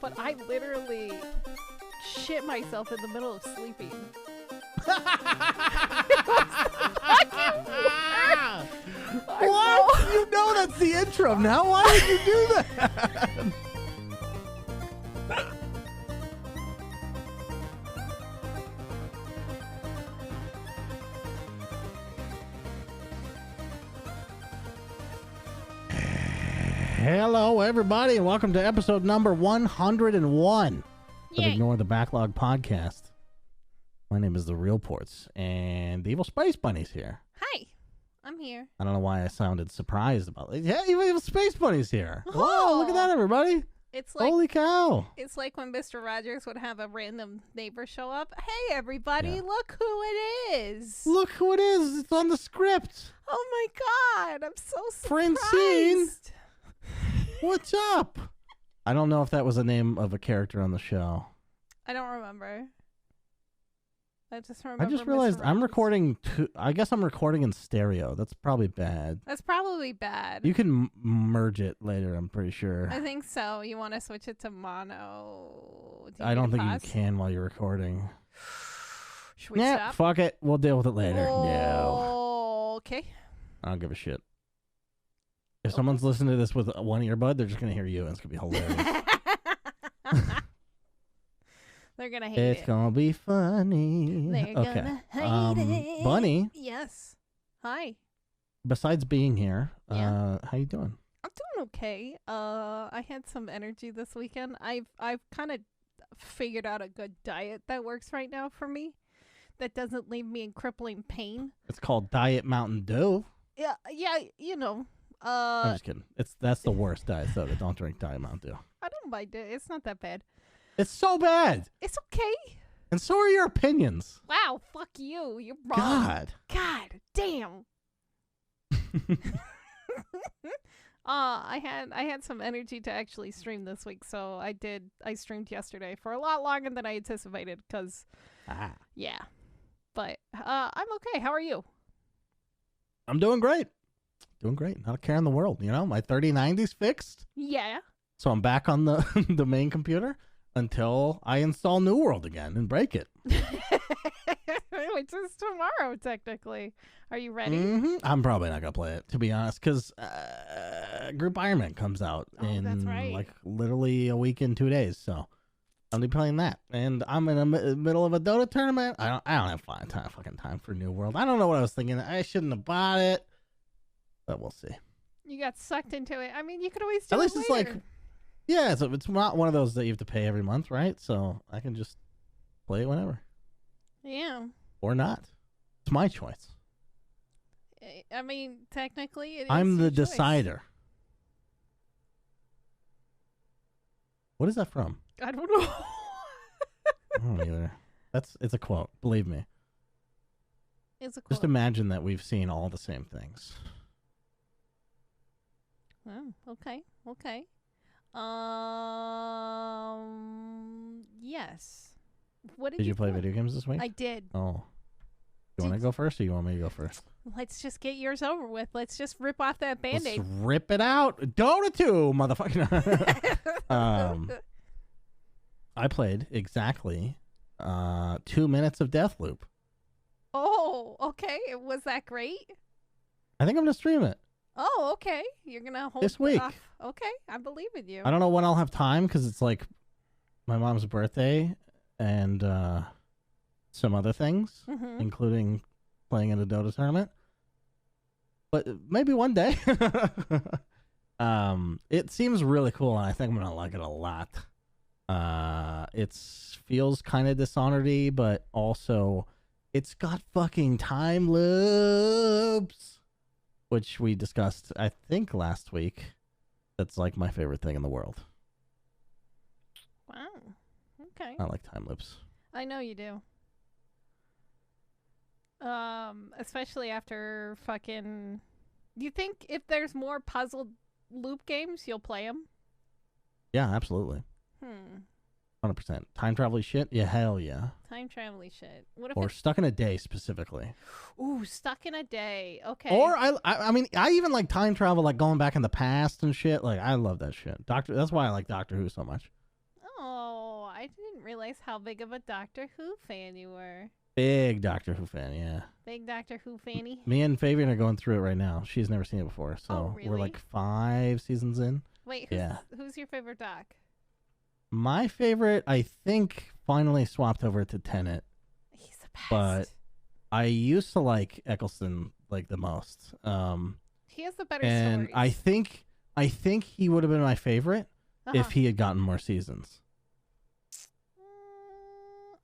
but I literally shit myself in the middle of sleeping. What? You know that's the intro now. Why did you do that? Hello, everybody, and welcome to episode number 101 of Ignore the Backlog podcast. My name is TheRealPortz, and the EvilSpaceBunny's here. Hi, I'm here. I don't know why I sounded surprised about it. Yeah, EvilSpaceBunny's here. Whoa, look at that, everybody. It's like, holy cow. It's like when Mr. Rogers would have a random neighbor show up. Hey, everybody, look who it is. Look who it is. It's on the script. Oh, my God. I'm so surprised. Francine. What's up? I don't know if that was the name of a character on the show. I don't remember. I just remember. I just realized I'm recording. I guess I'm recording in stereo. That's probably bad. That's probably bad. You can merge it later, I'm pretty sure. I think so. You want to switch it to mono? I don't think you can while you're recording. Should we stop? Fuck it. We'll deal with it later. No. Okay. I don't give a shit. If someone's listening to this with one earbud, they're just going to hear you, and it's going to be hilarious. They're going to hate it. It's going to be funny. They're going to hate it. Bunny. Yes. Hi. Besides being here, how you doing? I'm doing okay. I had some energy this weekend. I've kind of figured out a good diet that works right now for me, that doesn't leave me in crippling pain. It's called Diet Mountain Dew. Yeah, you know. I'm just kidding. That's the worst diet soda. Don't drink Diet Mountain Dew. I don't mind it. It's not that bad. It's so bad. It's okay. And so are your opinions. Wow, fuck you. You're wrong. God damn. I had some energy to actually stream this week, so I streamed yesterday for a lot longer than I anticipated, because yeah. But I'm okay. How are you? I'm doing great. Doing great. Not a care in the world. You know, my 3090's fixed. Yeah. So I'm back on the the main computer until I install New World again and break it. Which is tomorrow, technically. Are you ready? Mm-hmm. I'm probably not going to play it, to be honest, because Group Iron Man comes out in that's right. like literally a week and 2 days. So I'll be playing that. And I'm in the middle of a Dota tournament. I don't have fucking time for New World. I don't know what I was thinking. I shouldn't have bought it. But we'll see. You got sucked into it. I mean, you could always do it. At least later. it's like, yeah, it's not one of those that you have to pay every month, right? So I can just play it whenever. Yeah. Or not. It's my choice. I mean, technically, it is I'm the your choice. decider. What is that from? I don't know. I don't either. It's a quote. Believe me. It's a quote. Just imagine that we've seen all the same things. Oh, okay. Yes. What did you play video games this week? I did. Oh. You want to go first, or you want me to go first? Let's just get yours over with. Let's just rip off that Band-Aid. Let's rip it out. Dota 2, motherfucker. I played exactly 2 minutes of Deathloop. Oh, okay. Was that great? I think I'm going to stream it. Oh, okay. You're going to hold this week. Off. Okay, I believe in you. I don't know when I'll have time, because it's like my mom's birthday and some other things, including playing in a Dota tournament. But maybe one day. It seems really cool, and I think I'm going to like it a lot. It feels kind of Dishonored-y, but also it's got fucking time loops, which we discussed, I think, last week. That's like my favorite thing in the world. Wow. Okay. I like time loops. I know you do. Especially after fucking... Do you think if there's more puzzle loop games, you'll play them? Yeah, absolutely. 100%. Time travel shit? Yeah, hell yeah. Time travel shit. What if or Stuck in a Day specifically. Ooh, Stuck in a Day. Okay. Or I mean, I even like time travel, like going back in the past and shit. Like, I love that shit. That's why I like Doctor Who so much. Oh, realize how big of a Doctor Who fan you were. Big Doctor Who fan, yeah. Big Doctor Who fanny. Me and Fabian are going through it right now. She's never seen it before, so really? we're like 5 seasons in. Wait, who's your favorite Doc? My favorite, I think, finally swapped over to Tenet. He's the best. But I used to like Eccleston like the most. He has the better and stories. I think he would have been my favorite if he had gotten more seasons.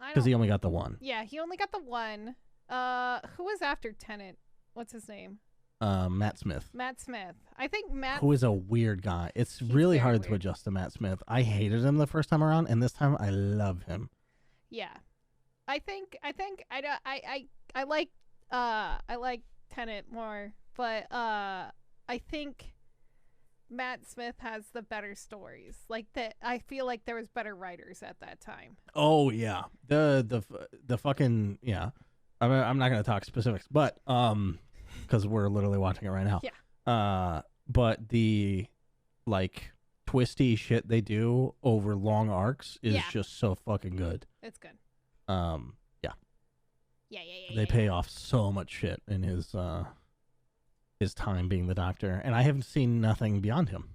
Because he only got the one. Yeah, he only got the one. Who was after Tennant? What's his name? Matt Smith. Matt Smith. I think Matt. Who is a weird guy. It's really hard to adjust to Matt Smith. I hated him the first time around, and this time I love him. Yeah, I like Tennant more, but I think Matt Smith has the better stories. Like that, I feel like there was better writers at that time. Oh yeah, the fucking yeah. I'm not gonna talk specifics, but because we're literally watching it right now. Yeah. But the like twisty shit they do over long arcs is just so fucking good. It's good. Yeah. Yeah. They pay off so much shit in his time being the Doctor, and I haven't seen nothing beyond him.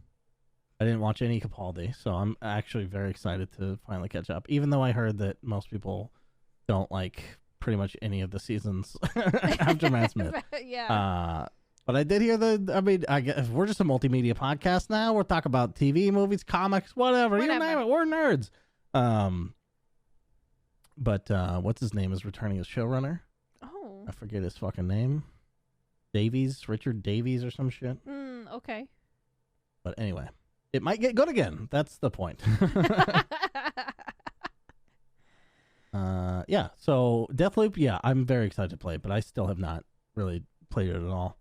I didn't watch any Capaldi, so I'm actually very excited to finally catch up. Even though I heard that most people don't like pretty much any of the seasons after Matt Smith. Yeah. But I did hear I guess we're just a multimedia podcast now. We'll talk about TV, movies, comics, whatever. You name it. We're nerds. But what's his name is returning as showrunner. Oh. I forget his fucking name. Richard Davies or some shit. Okay. But anyway, it might get good again. That's the point. Yeah. So Deathloop, yeah, I'm very excited to play it, but I still have not really played it at all.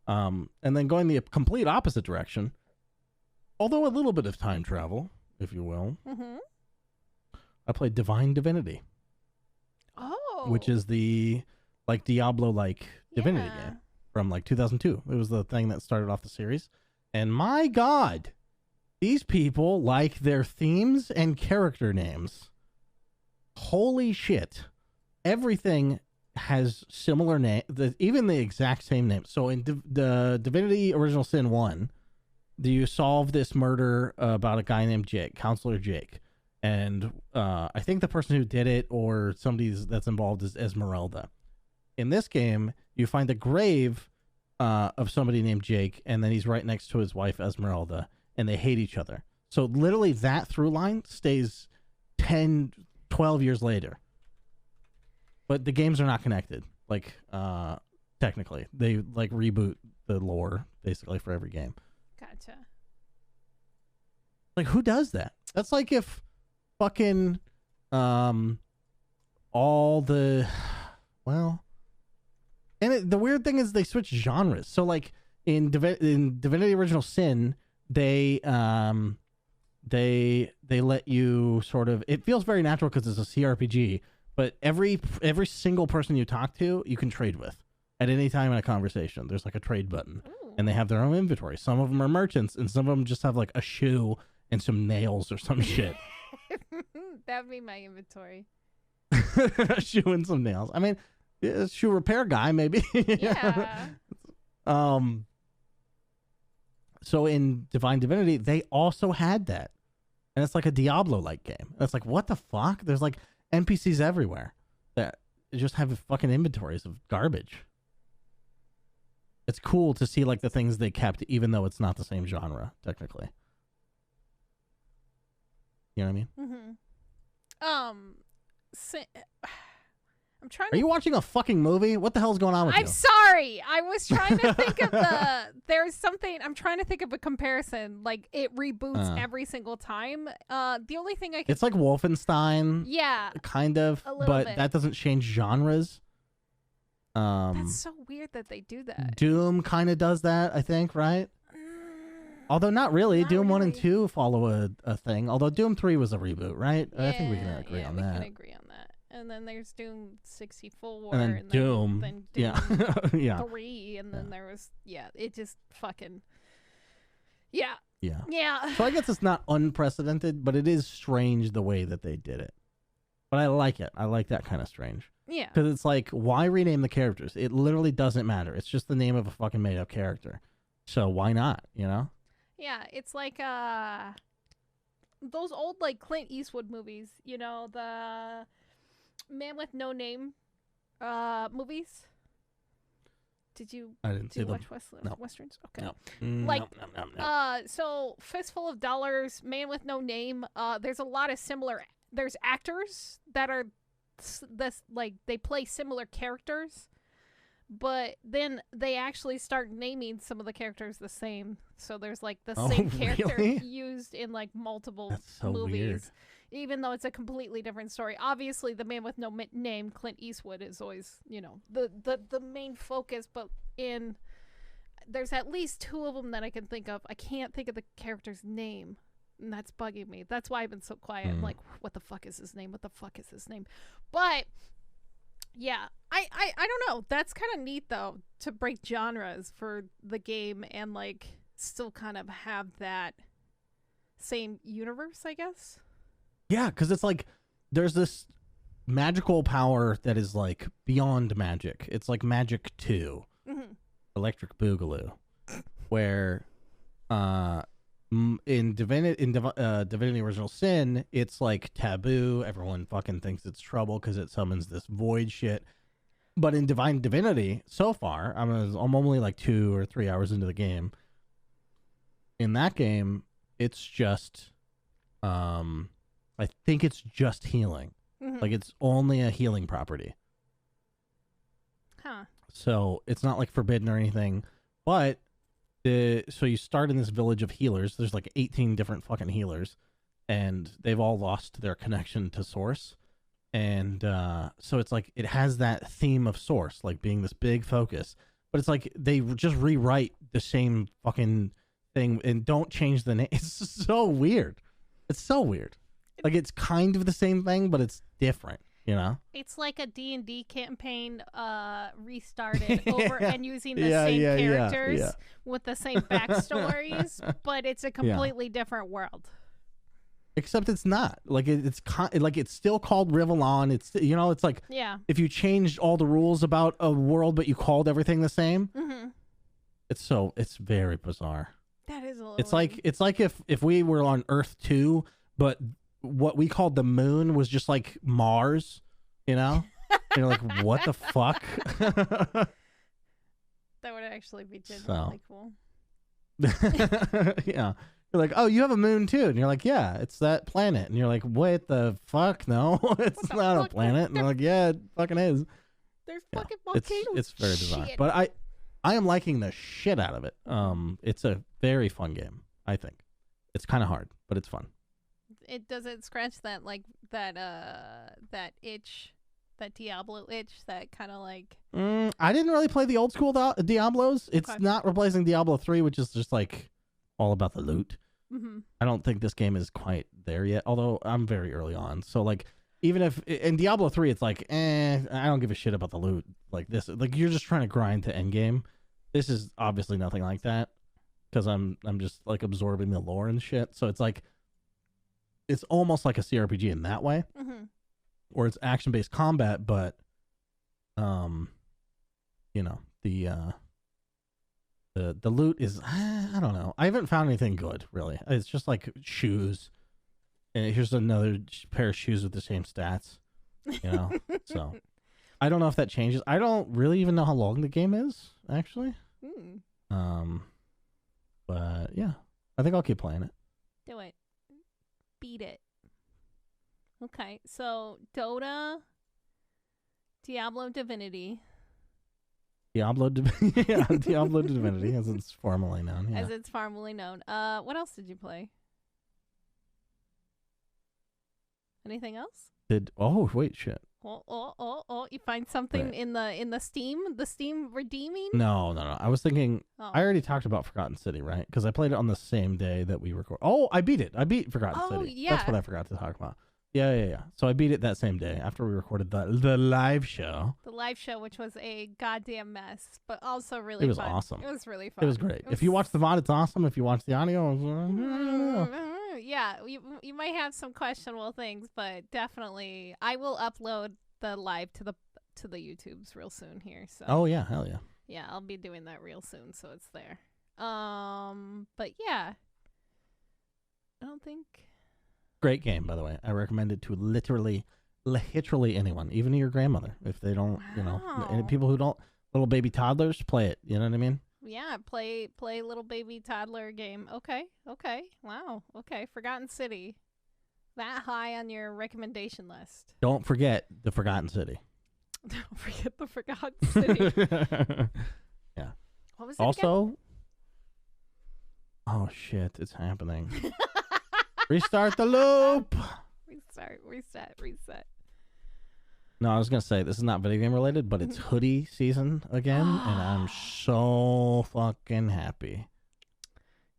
And then going the complete opposite direction, although a little bit of time travel, if you will. Mm-hmm. I played Divinity. Oh. Which is the like Diablo-like Divinity game from like 2002. It was the thing that started off the series. And my God, these people like their themes and character names. Holy shit. Everything has similar name, even the exact same name. So in the Divinity Original Sin 1, you solve this murder about a guy named Jake, Counselor Jake. And I think the person who did it or somebody that's involved is Esmeralda. In this game, you find the grave of somebody named Jake, and then he's right next to his wife, Esmeralda, and they hate each other. So literally that through line stays 10, 12 years later. But the games are not connected. Like, technically. They, like, reboot the lore, basically, for every game. Gotcha. Like, who does that? That's like if fucking all the well, and the weird thing is they switch genres. So like in Divinity Original Sin, they let you sort of, it feels very natural because it's a CRPG, but every single person you talk to, you can trade with at any time in a conversation. There's like a trade button. Ooh. And they have their own inventory. Some of them are merchants, and some of them just have like a shoe and some nails or some shit. That'd be my inventory. A shoe and some nails. I mean, a shoe repair guy, maybe. Yeah. So in Divine Divinity, they also had that. And it's like a Diablo-like game. And it's like, what the fuck? There's like NPCs everywhere that just have fucking inventories of garbage. It's cool to see like the things they kept, even though it's not the same genre, technically. You know what I mean? Mm-hmm. I'm trying to... Are you watching a fucking movie? What the hell's going on with you? I'm sorry. I was trying to think of there's something, I'm trying to think of a comparison. Like, it reboots every single time. The only thing I can... It's like Wolfenstein. Yeah. Kind of. A little but bit. that doesn't change genres. That's so weird that they do that. Doom kind of does that, I think, right? Although not really. Not Doom 1 and really. 2 follow a thing. Although Doom 3 was a reboot, right? Yeah, I think we can agree on that. We can agree on that. And then there's Doom 64. And then Doom. Then Yeah. Yeah. 3. And then there was... Yeah, it just fucking... Yeah. Yeah. Yeah. So I guess it's not unprecedented, but it is strange the way that they did it. But I like it. I like that kind of strange. Yeah. Because it's like, why rename the characters? It literally doesn't matter. It's just the name of a fucking made-up character. So why not, you know? Yeah, it's like those old like Clint Eastwood movies, you know, the Man with No Name movies. I didn't see them. Watch No. Westerns? Okay. No. Like, no. So Fistful of Dollars, Man with No Name, there's a lot of there's actors that are they play similar characters, but then they actually start naming some of the characters the same. So there's like the same character really? used in like multiple That's so movies. weird. Even though it's a completely different story. Obviously, the Man with No Name, Clint Eastwood, is always, you know, the main focus, but there's at least two of them that I can think of. I can't think of the character's name, and that's bugging me. That's why I've been so quiet. I'm like, what the fuck is his name? What the fuck is his name? But yeah, I don't know. That's kind of neat though, to break genres for the game and like still kind of have that same universe, I guess. Yeah, because it's like there's this magical power that is like beyond magic. It's like Magic 2, Electric Boogaloo, where in Divinity Original Sin, it's like taboo. Everyone fucking thinks it's trouble because it summons this void shit. But in Divine Divinity, so far, I'm only like 2 or 3 hours into the game. In that game, it's just I think it's just healing. Like, it's only a healing property. Huh. So it's not like forbidden or anything. But so you start in this village of healers. There's like 18 different fucking healers, and they've all lost their connection to Source. And so it's like it has that theme of Source, like being this big focus. But it's like they just rewrite the same fucking thing and don't change the name. It's so weird. It's so weird. Like, it's kind of the same thing, but it's different, you know? It's like a D&D campaign restarted over and using the same characters with the same backstories, but it's a completely different world. Except it's not. Like, it's still called Rivellon. It's, you know, it's like if you changed all the rules about a world, but you called everything the same. It's very bizarre. That is a little It's like if we were on Earth 2, but what we called the moon was just like Mars, you know? And you're like, what the fuck? That would actually be genuinely cool. Yeah. You're like, oh, you have a moon too. And you're like, yeah, it's that planet. And you're like, what the fuck? No, it's not a planet. And they're like, yeah, it fucking is. There's fucking volcanoes. It's very bizarre. But I am liking the shit out of it. It's a very fun game, I think. It's kind of hard, but it's fun. It doesn't scratch that like that itch, that Diablo itch, that kind of like. I didn't really play the old school Diablos. It's not replacing Diablo 3, which is just like all about the loot. I don't think this game is quite there yet, although I'm very early on. So like, even if in Diablo 3, it's like, I don't give a shit about the loot. Like this, like you're just trying to grind to end game. This is obviously nothing like that because I'm just like absorbing the lore and shit. So it's like. It's almost like a CRPG in that way, or it's action-based combat, but, you know, the loot is, I don't know. I haven't found anything good, really. It's just like shoes, and here's another pair of shoes with the same stats, you know? So, I don't know if that changes. I don't really even know how long the game is, actually. But, yeah. I think I'll keep playing it. Do it. Beat it. Okay, so Dota, Diablo Divinity. Diablo Divinity, as it's formally known. Yeah. As it's formally known. What else did you play? Anything else? Wait, shit. Oh! You find something in the Steam redeeming? No. I was thinking. I already talked about Forgotten City, right? Because I played it on the same day that we recorded. Oh, I beat it. I beat Forgotten City. Yeah. That's what I forgot to talk about. Yeah. So I beat it that same day after we recorded the live show. The live show, which was a goddamn mess, but also really fun. It was awesome. It was really fun. It was great. If you watch the VOD, it's awesome. If you watch the audio, Yeah, you might have some questionable things, but definitely I will upload the live to the YouTubes real soon here. So Oh yeah, hell yeah. yeah, I'll be doing that real soon, so it's there. But yeah, I don't think. Great game, by the way. I recommend it to literally anyone, even your grandmother, if they don't, and people who don't, little baby toddlers, play it. You know what I mean? Yeah, play little baby toddler game. Okay. Wow. Okay, Forgotten City. That high on your recommendation list. Don't forget the Forgotten City. Don't forget the Forgotten City. Yeah. What was it also, again? Oh shit, it's happening. Restart the loop. Reset. No, I was gonna say this is not video game related, but it's hoodie season again, and I'm so fucking happy.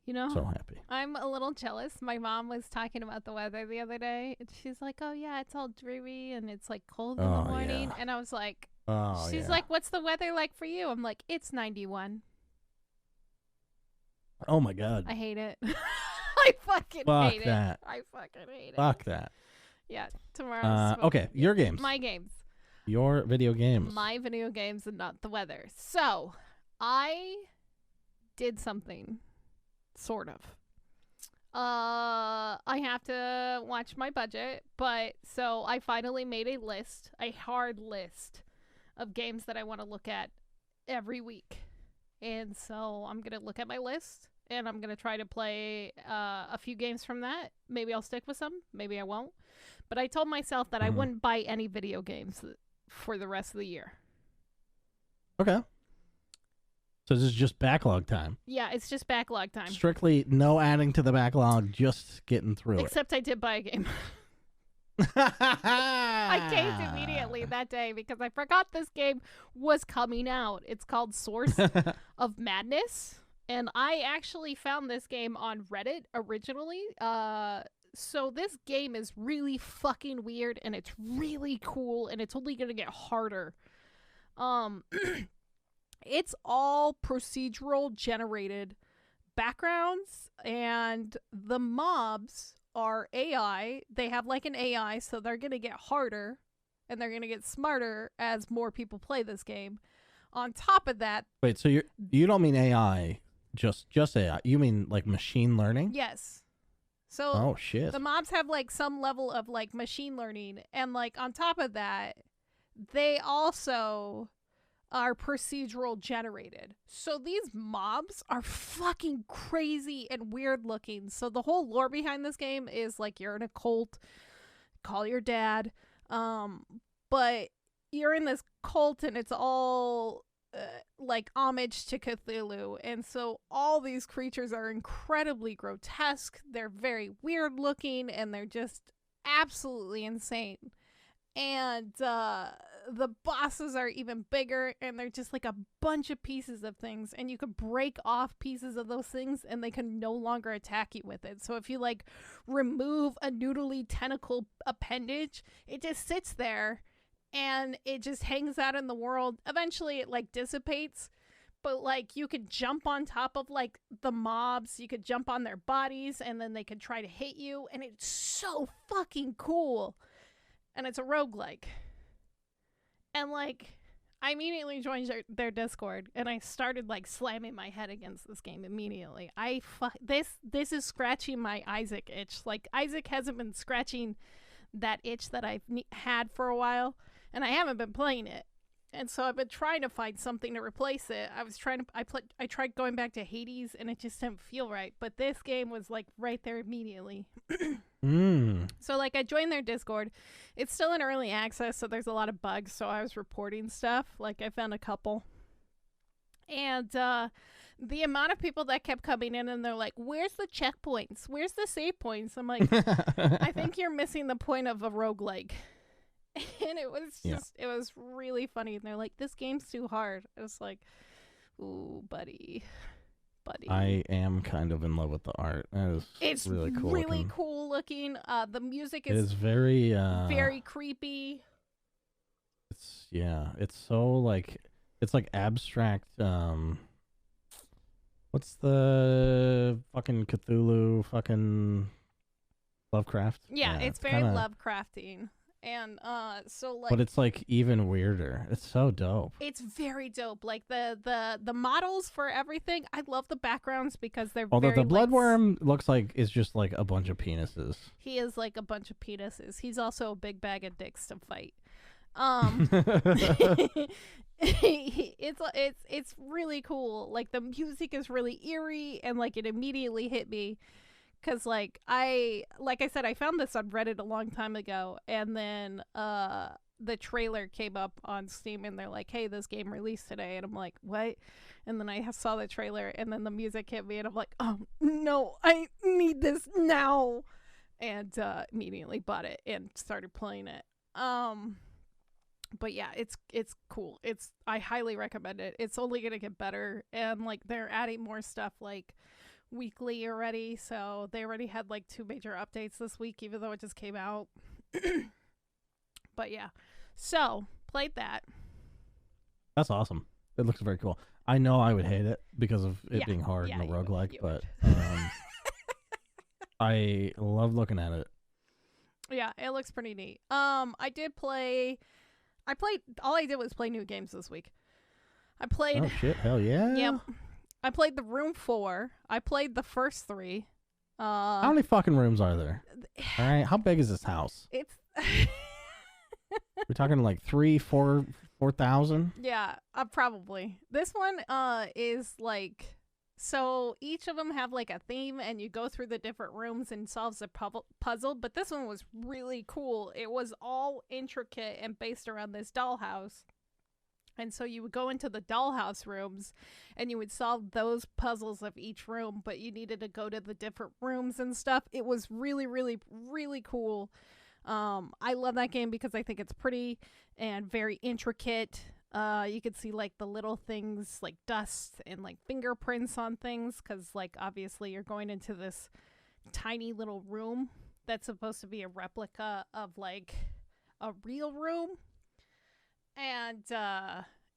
So happy. I'm a little jealous. My mom was talking about the weather the other day, and she's like, "Oh yeah, it's all dreary and it's like cold in the morning." Yeah. And I was like, "She's like, what's the weather like for you?" I'm like, "It's 91." Oh my god. I hate it. I fucking hate it. I fucking hate it. Fuck that. Yeah, tomorrow. Okay, your games. My games. Your video games. My video games and not the weather. So, I did something. Sort of. I have to watch my budget, but so I finally made a list, a hard list of games that I want to look at every week. And so I'm going to look at my list and I'm going to try to play a few games from that. Maybe I'll stick with some, maybe I won't. But I told myself that I wouldn't buy any video games for the rest of the year. Okay. So this is just backlog time. Yeah, it's just backlog time. Strictly no adding to the backlog, just getting through Except I did buy a game. I caved immediately that day because I forgot this game was coming out. It's called Source of Madness. And I actually found this game on Reddit originally. So this game is really fucking weird and it's really cool and it's only going to get harder. It's all procedural generated backgrounds and the mobs are AI. They have like an AI, so they're going to get harder and they're going to get smarter as more people play this game. On top of that... Wait, so you don't mean AI, just AI. You mean like machine learning? Yes. So shit. The mobs have like some level of like machine learning and like on top of that, they also are procedural generated. So these mobs are fucking crazy and weird looking. So the whole lore behind this game is like you're in a cult, call your dad, but you're in this cult and it's all like homage to Cthulhu. And so all these creatures are incredibly grotesque. They're very weird looking and they're just absolutely insane. And the bosses are even bigger and they're just like a bunch of pieces of things and you could break off pieces of those things and they can no longer attack you with it. So if you like remove a noodly tentacle appendage, it just sits there and it just hangs out in the world. Eventually it like dissipates, but like you could jump on top of like the mobs, you could jump on their bodies and then they could try to hit you and it's so fucking cool. And it's a roguelike. And, like, I immediately joined their Discord, and I started, like, slamming my head against this game immediately. This is scratching my Isaac itch. Like, Isaac hasn't been scratching that itch that I've had for a while, and I haven't been playing it. And so I've been trying to find something to replace it. I tried going back to Hades, and it just didn't feel right. But this game was, like, right there immediately. So, like, I joined their Discord. It's still in early access, so there's a lot of bugs, so I was reporting stuff. Like, I found a couple. And the amount of people that kept coming in, and they're like, where's the checkpoints? Where's the save points? I'm like, I think you're missing the point of a roguelike. And it was just, it was really funny. And they're like, this game's too hard. I was like, ooh, buddy. I am kind of in love with the art. It's really cool. Really cool looking. The music is very very creepy. It's so like it's like abstract. What's the fucking Cthulhu fucking Lovecraft. Yeah, it's very Lovecrafting. And so like, but it's like even weirder. It's so dope. It's very dope. Like the models for everything. I love the backgrounds because they're although very, the Bloodworm looks like it's just like a bunch of penises. He is like a bunch of penises. He's also a big bag of dicks to fight. It's really cool. Like the music is really eerie and like it immediately hit me. Cause like I said, I found this on Reddit a long time ago, and then the trailer came up on Steam, and they're like, "Hey, this game released today," and I'm like, "What?" And then I saw the trailer, and then the music hit me, and I'm like, "Oh no, I need this now!" And immediately bought it and started playing it. But yeah, it's cool. I highly recommend it. It's only gonna get better, and like they're adding more stuff like weekly already, so they already had like 2 major updates this week, even though it just came out. But yeah, so played that. That's awesome. It looks very cool. I know I would hate it because of it being hard and a roguelike, but I love looking at it. Yeah, it looks pretty neat. All I did was play new games this week. I played Oh shit, hell yeah. Yep. I played The Room 4. I played the first 3. How many fucking rooms are there? All right, how big is this house? It's We're talking like 4,000? Yeah, probably. This one is like, so each of them have like a theme, and you go through the different rooms and solves a puzzle, but this one was really cool. It was all intricate and based around this dollhouse. And so you would go into the dollhouse rooms and you would solve those puzzles of each room, but you needed to go to the different rooms and stuff. It was really, really, really cool. I love that game because I think it's pretty and very intricate. You could see like the little things like dust and like fingerprints on things because like obviously you're going into this tiny little room that's supposed to be a replica of like a real room. And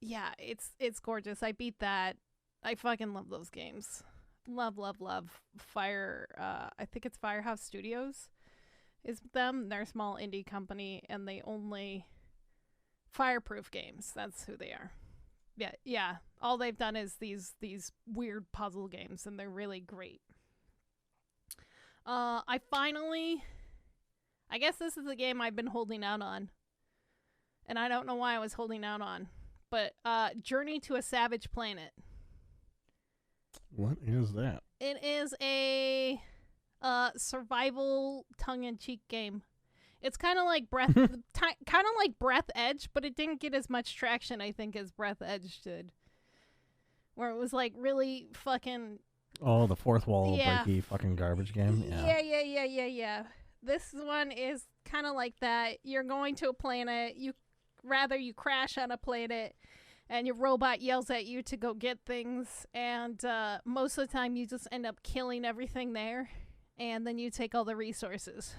yeah, it's gorgeous. I beat that. I fucking love those games. Love Fire. I think it's Firehouse Studios is them. They're a small indie company, and they only fireproof games. That's who they are. Yeah. All they've done is these weird puzzle games, and they're really great. I guess this is the game I've been holding out on. And I don't know why I was holding out on. But Journey to a Savage Planet. What is that? It is a survival tongue-in-cheek game. It's kind of like Breath Edge, but it didn't get as much traction, I think, as Breath Edge did. Where it was like really fucking... Oh, the fourth wall breaky fucking garbage game? Yeah. This one is kind of like that. You're going to a planet, you crash on a planet, and your robot yells at you to go get things, and most of the time you just end up killing everything there, and then you take all the resources.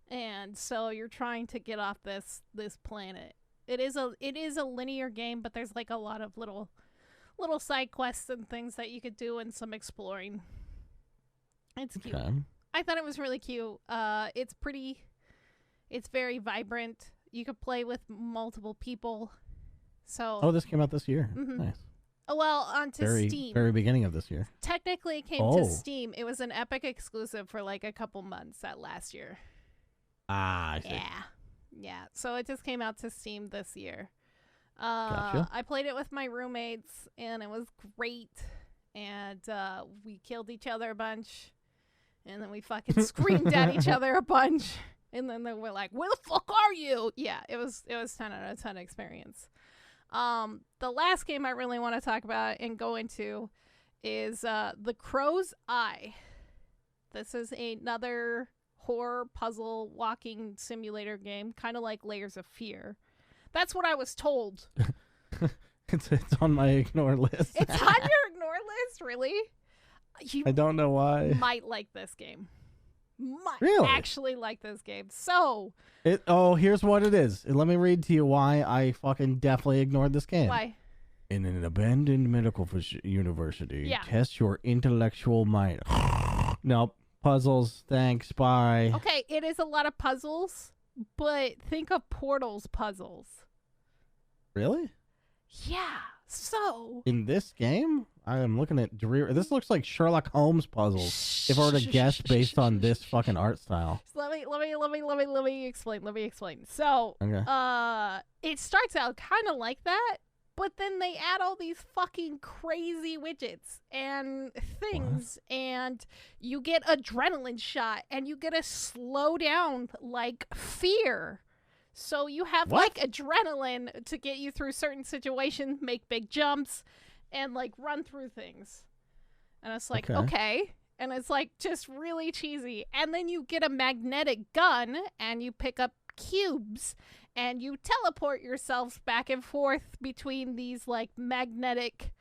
And so you're trying to get off this planet. It is a linear game, but there's like a lot of little side quests and things that you could do and some exploring. It's cute. Okay. I thought it was really cute. It's pretty. It's very vibrant. You could play with multiple people. So. This came out this year. Mm-hmm. Nice. Well, onto Steam. Very beginning of this year. Technically, it came to Steam. It was an Epic exclusive for like a couple months that last year. I see. Yeah. So it just came out to Steam this year. Gotcha. I played it with my roommates, and it was great. And we killed each other a bunch. And then we fucking screamed at each other a bunch. And then we're like, where the fuck are you? Yeah, it was 10 out of 10 experience. The last game I really want to talk about and go into is The Crow's Eye. This is another horror puzzle walking simulator game, kind of like Layers of Fear. That's what I was told. It's on my ignore list. It's on your ignore list, really? I don't know why. Might like this game. Really? Actually like this game. So. Here's what it is. Let me read to you why I fucking definitely ignored this game. Why? In an abandoned medical university, test your intellectual might. Nope. Puzzles. Thanks. Bye. Okay, it is a lot of puzzles, but think of Portal's puzzles. Really? Yeah. So in this game, I am looking at this looks like Sherlock Holmes puzzles. If I were to guess based on this fucking art style. So let me explain. So, okay. It starts out kind of like that, but then they add all these fucking crazy widgets and things, and you get adrenaline shot, and you get a slow down like fear. So you have like adrenaline to get you through certain situations, make big jumps, and like run through things. And it's like, okay. And it's like just really cheesy. And then you get a magnetic gun and you pick up cubes and you teleport yourselves back and forth between these like magnetic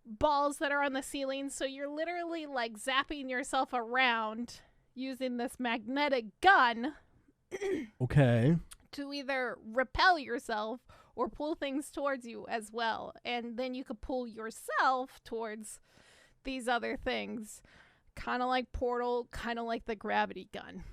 balls that are on the ceiling. So you're literally like zapping yourself around using this magnetic gun. Okay. To either repel yourself or pull things towards you as well. And then you could pull yourself towards these other things. Kind of like Portal, kind of like the gravity gun.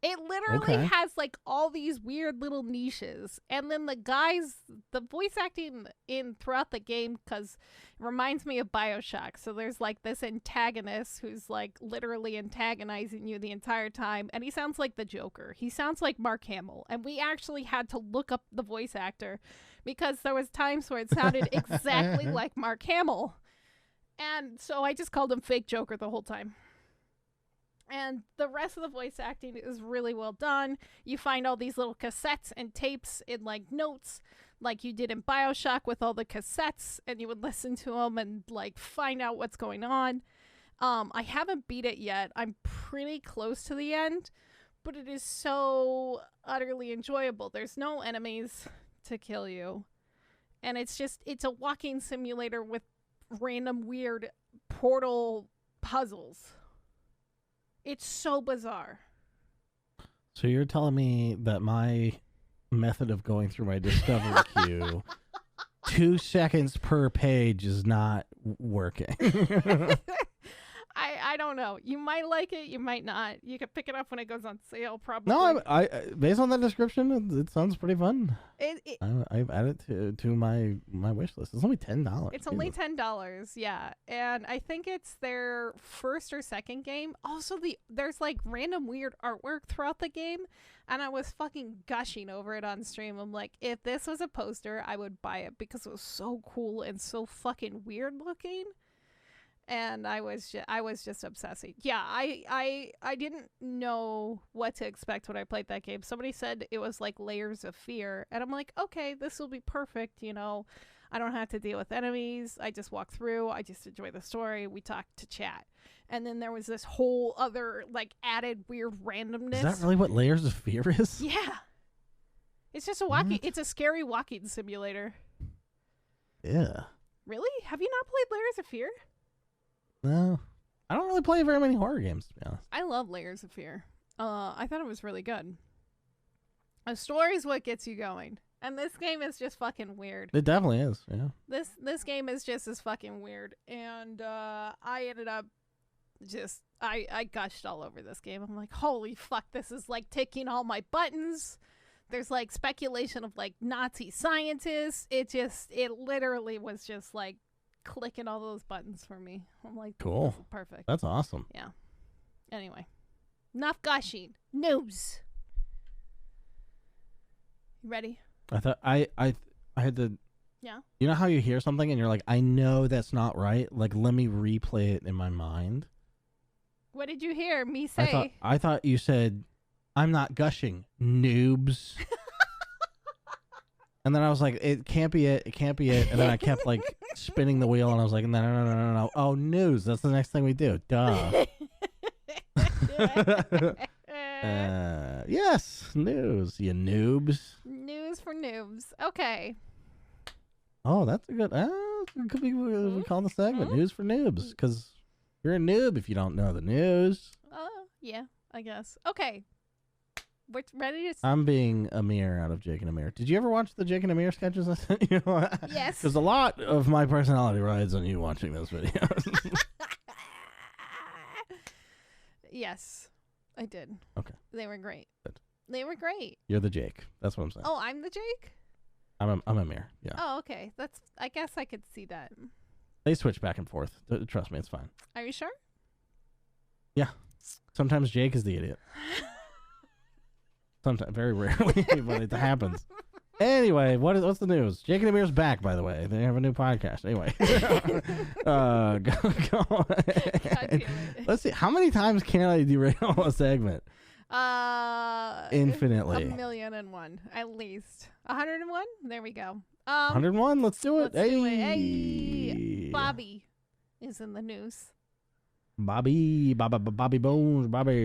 It literally has like all these weird little niches. And then the voice acting in throughout the game, because it reminds me of BioShock. So there's like this antagonist who's like literally antagonizing you the entire time. And he sounds like the Joker. He sounds like Mark Hamill. And we actually had to look up the voice actor because there was times where it sounded exactly like Mark Hamill. And so I just called him Fake Joker the whole time. And the rest of the voice acting is really well done. You find all these little cassettes and tapes in like notes like you did in BioShock with all the cassettes, and you would listen to them and like find out what's going on. I haven't beat it yet. I'm pretty close to the end, but it is so utterly enjoyable. There's no enemies to kill you. And it's a walking simulator with random weird portal puzzles. It's so bizarre. So you're telling me that my method of going through my discovery queue, 2 seconds per page, is not working? I don't know. You might like it, you might not. You can pick it up when it goes on sale, probably. No, I based on that description, it sounds pretty fun. I've added to my wish list. It's only $10. It's only $10, yeah. And I think it's their first or second game. Also, there's like random weird artwork throughout the game, and I was fucking gushing over it on stream. I'm like, if this was a poster, I would buy it because it was so cool and so fucking weird looking. And I was just obsessing. Yeah, I didn't know what to expect when I played that game. Somebody said it was like Layers of Fear, and I'm like, okay, this will be perfect. You know, I don't have to deal with enemies. I just walk through. I just enjoy the story. We talk to chat, and then there was this whole other like added weird randomness. Is that really what Layers of Fear is? Yeah, it's just a walking. It's a scary walking simulator. Yeah. Really? Have you not played Layers of Fear? No, I don't really play very many horror games, to be honest. I love Layers of Fear. I thought it was really good. A story is what gets you going, and this game is just fucking weird. It definitely is. Yeah. This game is just as fucking weird, and I ended up just I gushed all over this game. I'm like, holy fuck, this is like ticking all my buttons. There's like speculation of like Nazi scientists. It literally was just like clicking all those buttons for me. I'm like, cool. This is perfect. That's awesome. Yeah. Anyway, enough gushing. News. You ready? I thought I had to. Yeah. You know how you hear something and you're like, I know that's not right. Like, let me replay it in my mind. What did you hear me say? I thought you said, I'm not gushing, noobs. And then I was like, it can't be it. It can't be it. And then I kept like spinning the wheel, and I was like, no. Oh, news. That's the next thing we do. Duh. Yes, news. You noobs. News for noobs. Okay. Oh, that's a good. It could be we call the segment news for noobs, because you're a noob if you don't know the news. Yeah, I guess. Okay. We're ready to... I'm being Amir out of Jake and Amir. Did you ever watch the Jake and Amir sketches? You know, yes. Because a lot of my personality rides on you watching those videos. Yes, I did. Okay. They were great. Good. They were great. You're the Jake. That's what I'm saying. Oh, I'm the Jake? I'm Amir. Yeah. Oh, okay. I guess I could see that. They switch back and forth. Trust me, it's fine. Are you sure? Yeah. Sometimes Jake is the idiot. Sometimes, very rarely, but it happens. Anyway, what's the news? Jake and Amir's back, by the way. They have a new podcast. Anyway. Go Let's see. How many times can I derail a segment? Infinitely. 1,000,001, at least. 101? There we go. 101? Let's do it. Let's do it. Hey. Bobby is in the news. Bobby Bones, Bobby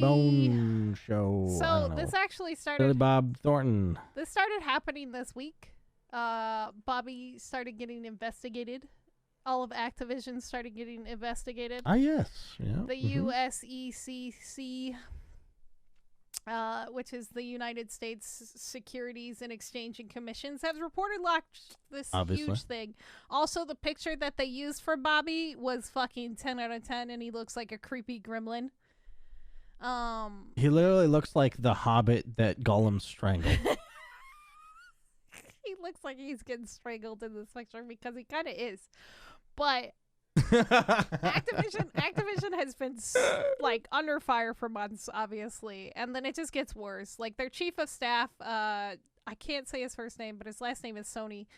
Bones show. So this actually started. Billy Bob Thornton. This started happening this week. Bobby started getting investigated. All of Activision started getting investigated. Ah, yes. Yeah. The USECC, which is the United States Securities and Exchange and Commissions, has reported locked this huge thing. Also, the picture that they used for Bobby was fucking 10 out of 10, and he looks like a creepy gremlin. He literally looks like the Hobbit that Gollum strangled. He looks like he's getting strangled in this picture because he kind of is. But Activision has been like under fire for months, obviously, and then it just gets worse. Like their chief of staff, I can't say his first name, but his last name is Sonny,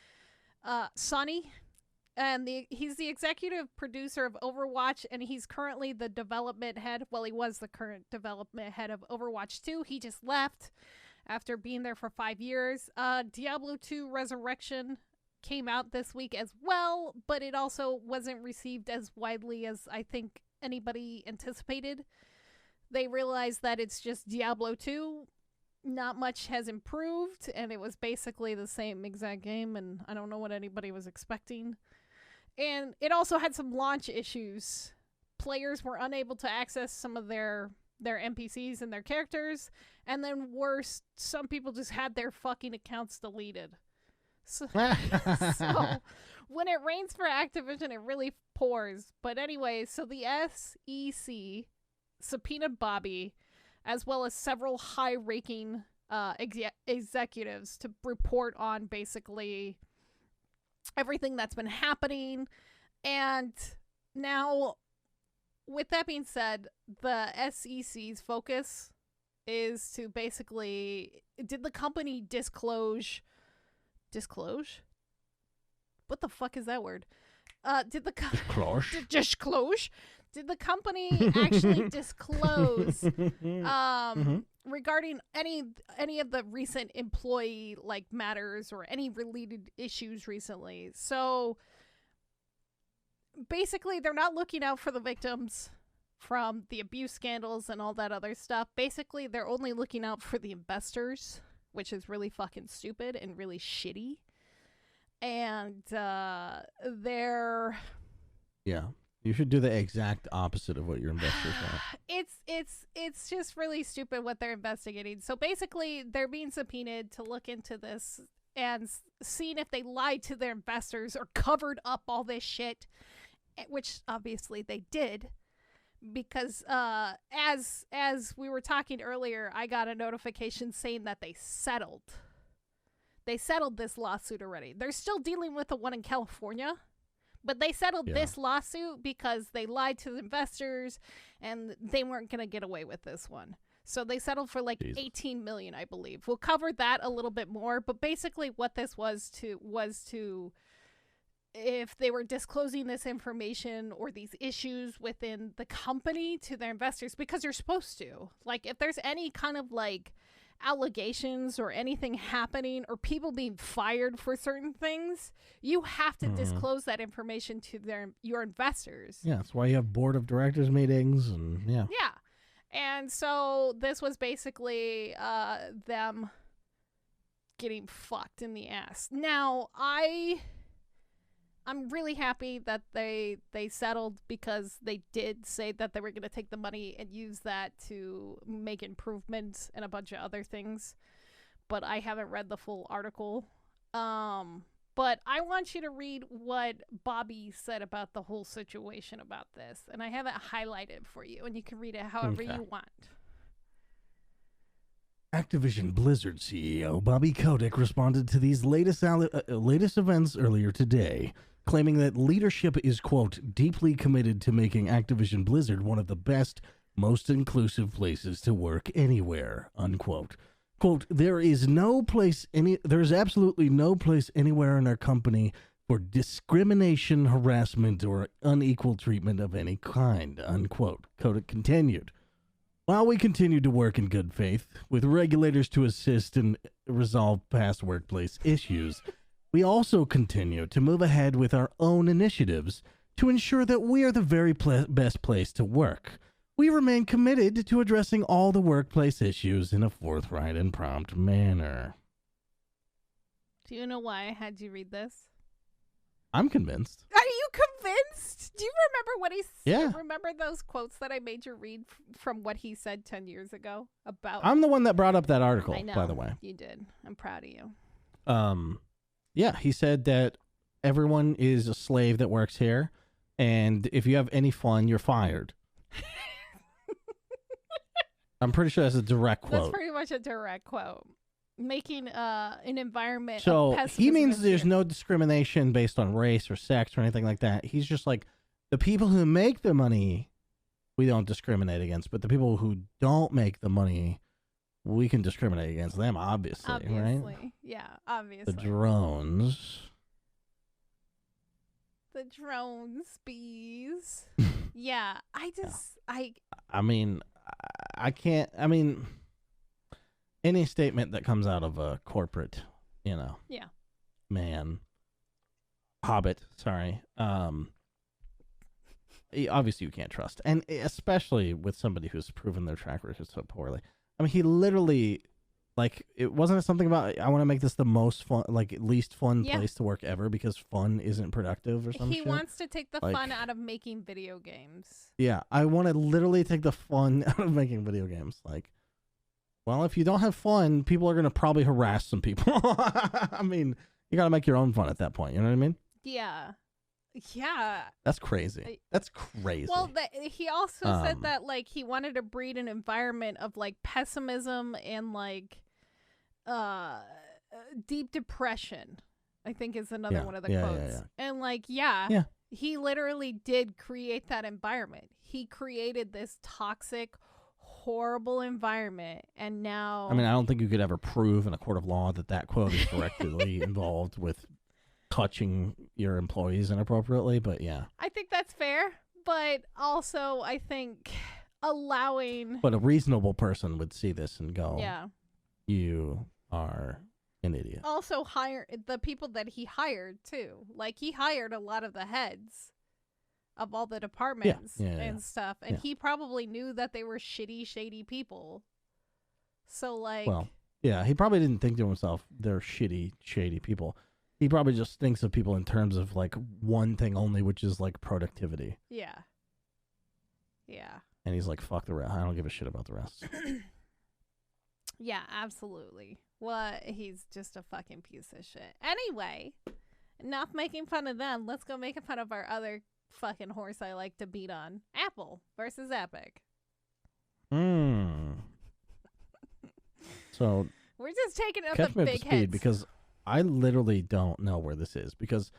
and he's the executive producer of Overwatch, and he's currently the development head. Well, he was the current development head of Overwatch 2. He just left after being there for 5 years. Diablo 2 Resurrection came out this week as well, but it also wasn't received as widely as I think anybody anticipated. They realized that it's just Diablo 2. Not much has improved, and it was basically the same exact game, and I don't know what anybody was expecting. And it also had some launch issues. Players were unable to access some of their NPCs and their characters, and then worse, some people just had their fucking accounts deleted. So when it rains for Activision, it really pours. But anyway, so the SEC subpoenaed Bobby, as well as several high-ranking executives, to report on basically everything that's been happening. And now, with that being said, the SEC's focus is to basically, did the company disclose? What the fuck is that word? Did the company actually disclose regarding any of the recent employee matters or any related issues recently? So basically, they're not looking out for the victims from the abuse scandals and all that other stuff. Basically, they're only looking out for the investors, which is really fucking stupid and really shitty. And they're... Yeah. You should do the exact opposite of what your investors want. It's just really stupid what they're investigating. So basically, they're being subpoenaed to look into this and seeing if they lied to their investors or covered up all this shit, which obviously they did. Because as we were talking earlier, I got a notification saying that they settled. They settled this lawsuit already. They're still dealing with the one in California, but they settled this lawsuit because they lied to the investors and they weren't going to get away with this one. So they settled for $18 million, I believe. We'll cover that a little bit more, but basically what this was to if they were disclosing this information or these issues within the company to their investors, because you're supposed to. If there's any kind of allegations or anything happening or people being fired for certain things, you have to disclose that information to your investors. Yeah, that's why you have board of directors meetings and yeah. And so this was basically them getting fucked in the ass. Now, I'm really happy that they settled, because they did say that they were going to take the money and use that to make improvements and a bunch of other things. But I haven't read the full article. But But I want you to read what Bobby said about the whole situation about this. And I have it highlighted for you, and you can read it however you want. Activision Blizzard CEO Bobby Kotick responded to these latest events earlier today, claiming that leadership is, quote, deeply committed to making Activision Blizzard one of the best, most inclusive places to work anywhere, unquote. Quote, there's absolutely no place anywhere in our company for discrimination, harassment, or unequal treatment of any kind, unquote. Kotick continued. While we continue to work in good faith with regulators to assist and resolve past workplace issues, we also continue to move ahead with our own initiatives to ensure that we are the very best place to work. We remain committed to addressing all the workplace issues in a forthright and prompt manner. Do you know why I had you read this? I'm convinced. Are you convinced? Do you remember what he said? Yeah. Remember those quotes that I made you read from what he said 10 years ago about... I'm the one that brought up that article, I know, by the way. You did. I'm proud of you. Yeah, he said that everyone is a slave that works here, and if you have any fun, you're fired. I'm pretty sure that's a direct quote. That's pretty much a direct quote. Making an environment so of pessimism. he means there's no discrimination based on race or sex or anything like that. He's just like, the people who make the money, we don't discriminate against, but the people who don't make the money, we can discriminate against them, obviously. Right? Yeah, obviously. The drones. The drones, bees. Yeah, I mean, I can't, any statement that comes out of a corporate, yeah, hobbit, sorry, obviously you can't trust. And especially with somebody who's proven their track record so poorly. I mean, he literally, like, it wasn't something about, I want to make this the most fun, like, least fun place to work ever because fun isn't productive or something. He wants to take the fun out of making video games. Yeah, I want to literally take the fun out of making video games. Like, well, if you don't have fun, people are going to probably harass some people. I mean, you got to make your own fun at that point. You know what I mean? Yeah. Yeah. That's crazy. That's crazy. Well, he also said that, like, he wanted to breed an environment of, like, pessimism and, like, deep depression, I think is another one of the quotes. Yeah. And, like, he literally did create that environment. He created this toxic, horrible environment, and now... I mean, I don't think you could ever prove in a court of law that quote is directly involved with touching your employees inappropriately, but yeah. I think that's fair, but also I think allowing... But a reasonable person would see this and go, yeah, you are an idiot. Also, hire the people that he hired, too. Like, he hired a lot of the heads of all the departments and stuff, and he probably knew that they were shady people. So, like... Well, yeah, he probably didn't think to himself, they're shady people. He probably just thinks of people in terms of, like, one thing only, which is, like, productivity. Yeah. Yeah. And he's like, fuck the rest. I don't give a shit about the rest. Yeah, absolutely. Well, he's just a fucking piece of shit. Anyway, enough making fun of them. Let's go making fun of our other fucking horse I like to beat on. Apple versus Epic. So we're just taking up catch the me up big to speed heads. because I literally don't know where this is, because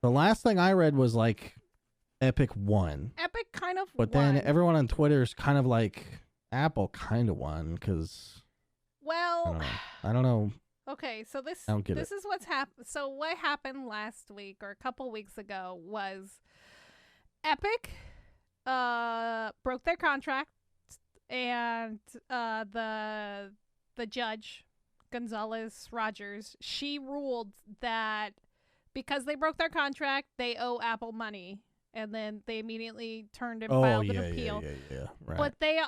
the last thing I read was like Epic won. Epic kind of but won. Then everyone on Twitter is kind of like Apple kind of won because I don't know. Okay, so this is what's happened. So what happened last week or a couple weeks ago was Epic broke their contract, and the judge, Gonzalez Rogers, she ruled that because they broke their contract, they owe Apple money. And then they immediately turned and filed an appeal. Yeah. Right. But they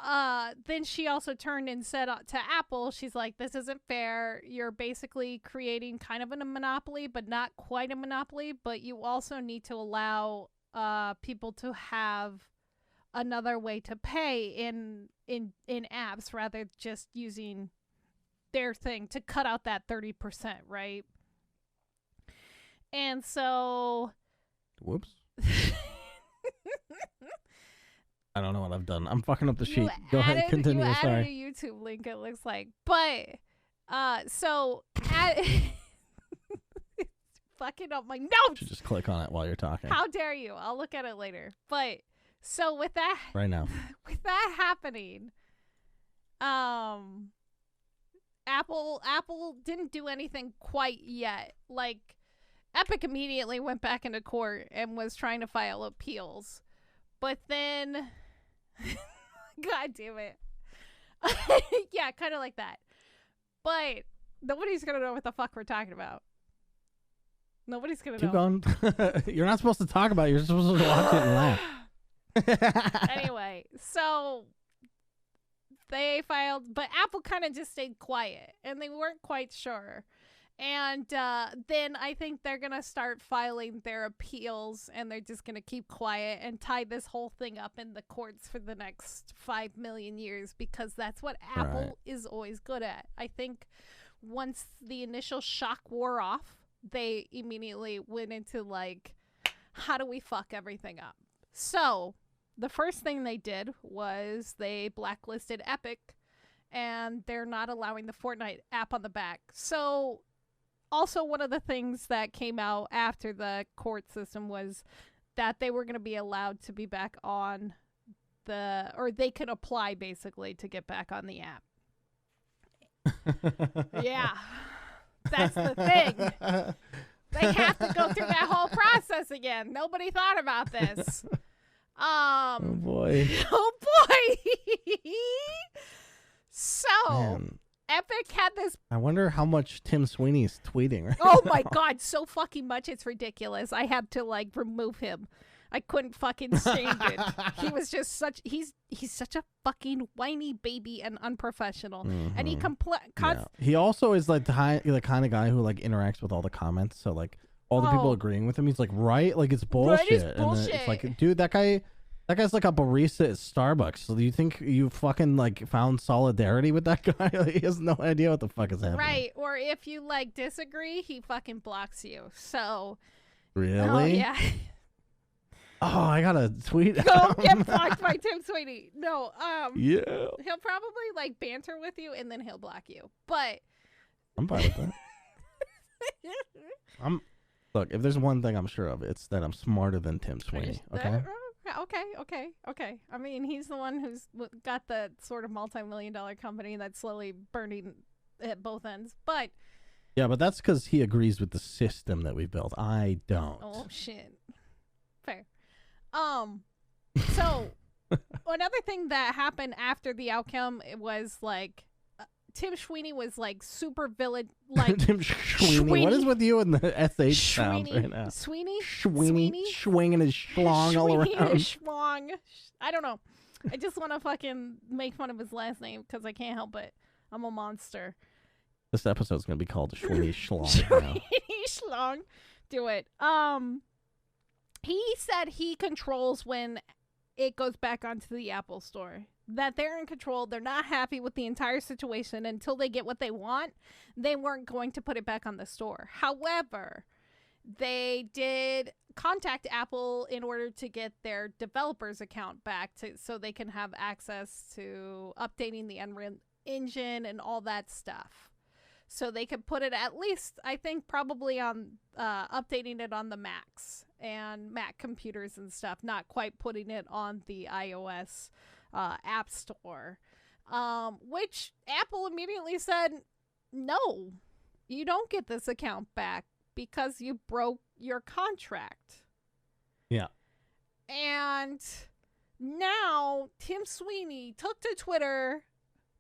then she also turned and said to Apple, she's like, this isn't fair. You're basically creating kind of a monopoly, but not quite a monopoly. But you also need to allow people to have another way to pay in apps rather than just using their thing to cut out that 30%, right? And so... Whoops. I don't know what I've done. I'm fucking up the sheet. Go ahead, continue. You Sorry. added a YouTube link, it looks like. But, so... fucking up my notes. You should just click on it while you're talking. How dare you? I'll look at it later. But so with that right now, with that happening, Apple didn't do anything quite yet. Like Epic immediately went back into court and was trying to file appeals. But then God damn it. Yeah, kind of like that. But nobody's going to know what the fuck we're talking about. Nobody's going to know. Keep going. You're not supposed to talk about it. You're supposed to watch it and laugh. Anyway, so they filed, but Apple kind of just stayed quiet, and they weren't quite sure. And then I think they're going to start filing their appeals, and they're just going to keep quiet and tie this whole thing up in the courts for the next 5 million years, because that's what Apple is always good at. I think once the initial shock wore off, they immediately went into like, how do we fuck everything up? So the first thing they did was they blacklisted Epic, and they're not allowing the Fortnite app on the back. So also one of the things that came out after the court system was that they were going to be allowed to be back on or they could apply basically to get back on the app. Yeah. That's the thing. They have to go through that whole process again. Nobody thought about this. Oh boy. Oh boy. So, Man. Epic had this. I wonder how much Tim Sweeney's tweeting right Oh now. my god, so fucking much. It's ridiculous. I had to like remove him. I couldn't fucking stand it. He was just he's such a fucking whiny baby and unprofessional. Mm-hmm. And he He also is like the kind of guy who like interacts with all the comments. So like all the people agreeing with him, he's like, right? Like it's bullshit. Right, it's and bullshit. It's like, dude, that guy's like a barista at Starbucks. So do you think you fucking like found solidarity with that guy? Like, he has no idea what the fuck is happening. Right. Or if you like disagree, he fucking blocks you. So really? Oh yeah. Oh, I gotta tweet. Go get blocked by Tim Sweeney. No, yeah. He'll probably like banter with you and then he'll block you. But I'm fine with that. Look, if there's one thing I'm sure of, it's that I'm smarter than Tim Sweeney. Okay. Okay. I mean, he's the one who's got the sort of multi-million-dollar company that's slowly burning at both ends. But yeah, but that's because he agrees with the system that we built. I don't. Oh shit. Fair. So another thing that happened after the outcome, it was like Tim Sweeney was like super villain, like Tim Sweeney. What is with you and the SH sounds right now? Sweeney, swinging his schlong all around. Schlong. I don't know. I just want to fucking make fun of his last name because I can't help it. I'm a monster. This episode's gonna be called Schweeny Schlong. Schweeny Schlong. Do it. He said he controls when it goes back onto the Apple Store. That they're in control. They're not happy with the entire situation. Until they get what they want, they weren't going to put it back on the store. However, they did contact Apple in order to get their developers account back so they can have access to updating the Unreal Engine and all that stuff. So they could put it at least, I think, probably on updating it on the Macs and Mac computers and stuff, not quite putting it on the iOS App Store, which Apple immediately said, no, you don't get this account back because you broke your contract. Yeah. And now Tim Sweeney took to Twitter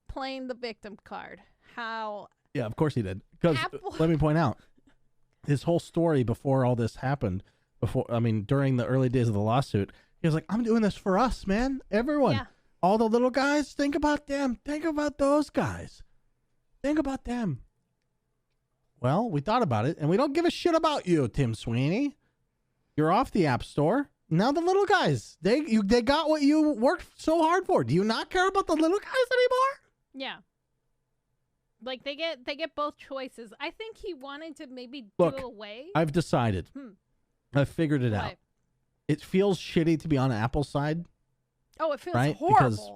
playing the victim card. How... Yeah, of course he did. Because let me point out, his whole story before all this happened, during the early days of the lawsuit, he was like, I'm doing this for us, man. Everyone. Yeah. All the little guys, think about them. Think about those guys. Think about them. Well, we thought about it, and we don't give a shit about you, Tim Sweeney. You're off the App Store. Now the little guys, they got what you worked so hard for. Do you not care about the little guys anymore? Yeah. Like they get both choices. I think he wanted to maybe Look, do away. I've decided. I've figured it out. It feels shitty to be on Apple's side. Oh, it feels right? horrible. Because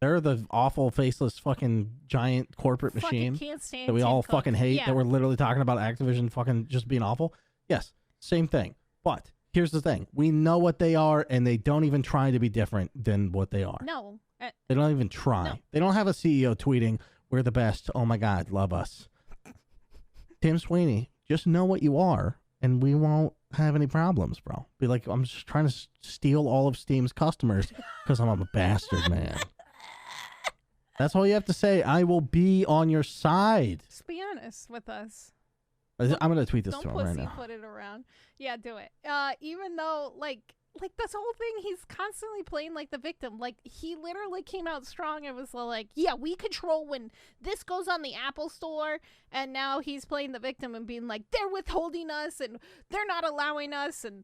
they're the awful, faceless, fucking giant corporate machine that we all fucking hate. That we're literally talking about Activision fucking just being awful. Yes, same thing. But here's the thing: we know what they are, and they don't even try to be different than what they are. No, they don't even try. No. They don't have a CEO tweeting, "We're the best. Oh my God, love us." Tim Sweeney, just know what you are, and we won't have any problems, bro. Be like, I'm just trying to steal all of Steam's customers because I'm a bastard, man. That's all you have to say. I will be on your side. Just be honest with us. I'm going to tweet this to him right now. Don't put it around. Yeah, do it. Even though, like this whole thing, he's constantly playing like the victim. Like, he literally came out strong and was like, yeah, we control when this goes on the Apple Store. And now he's playing the victim and being like, they're withholding us and they're not allowing us and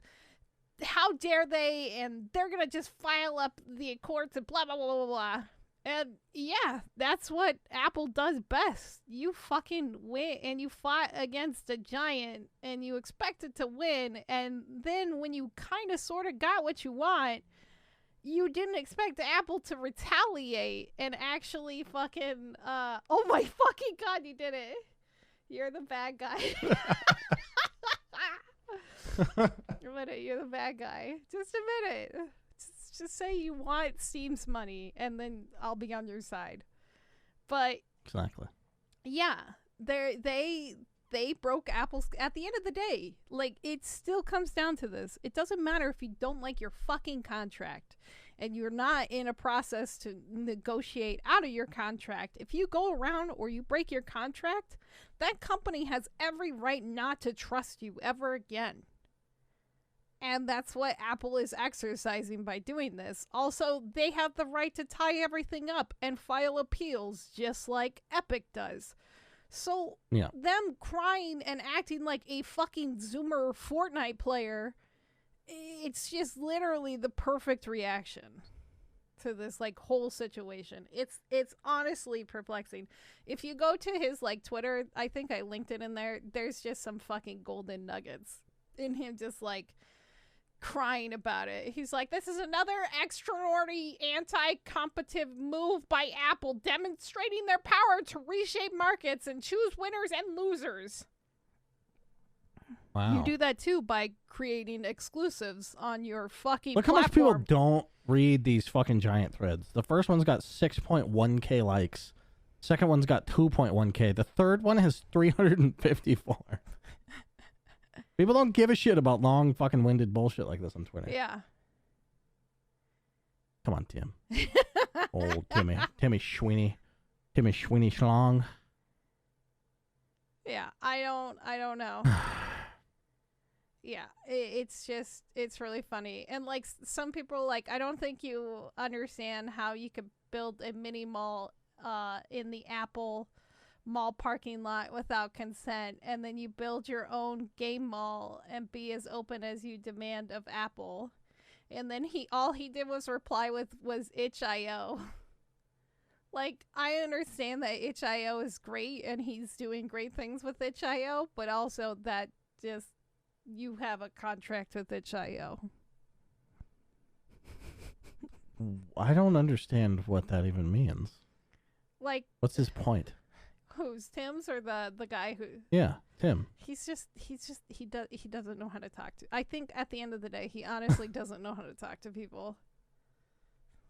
how dare they? And they're going to just file up the courts and blah, blah, blah, blah, blah. And yeah, that's what Apple does best. You fucking win, and you fought against a giant, and you expected to win, and then when you kind of sort of got what you want, you didn't expect Apple to retaliate and actually fucking, oh my fucking God, you did it. You're the bad guy. You're the bad guy. Just admit it. Just say you want Steam's money, and then I'll be on your side. But exactly, yeah, they broke Apple's. At the end of the day, like, it still comes down to this. It doesn't matter if you don't like your fucking contract, and you're not in a process to negotiate out of your contract. If you go around or you break your contract, that company has every right not to trust you ever again. And that's what Apple is exercising by doing this. Also, they have the right to tie everything up and file appeals just like Epic does. So them crying and acting like a fucking Zoomer Fortnite player, it's just literally the perfect reaction to this like whole situation. It's honestly perplexing. If you go to his like Twitter, I think I linked it in there, there's just some fucking golden nuggets in him just like crying about it. He's like, this is another extraordinary anti-competitive move by Apple, demonstrating their power to reshape markets and choose winners and losers. Wow. You do that too by creating exclusives on your fucking Look platform. how much people don't read these fucking giant threads. The first one's got 6.1k likes. Second one's got 2.1k. The third one has 354. People don't give a shit about long fucking winded bullshit like this on Twitter. Yeah. Come on, Tim. Old Timmy. Timmy Schweeny. Timmy Schweeny Schlong. Yeah, I don't know. Yeah, it's really funny. And like some people are like, I don't think you understand how you could build a mini mall in the Apple mall parking lot without consent, and then you build your own game mall and be as open as you demand of Apple. And then all he did was reply was itch.io. Like, I understand that itch.io is great and he's doing great things with itch.io, but also that just, you have a contract with itch.io. I don't understand what that even means. Like, what's his point? Who's Tim's or the guy who? Yeah, Tim. He doesn't know how to talk to. I think at the end of the day, he honestly doesn't know how to talk to people.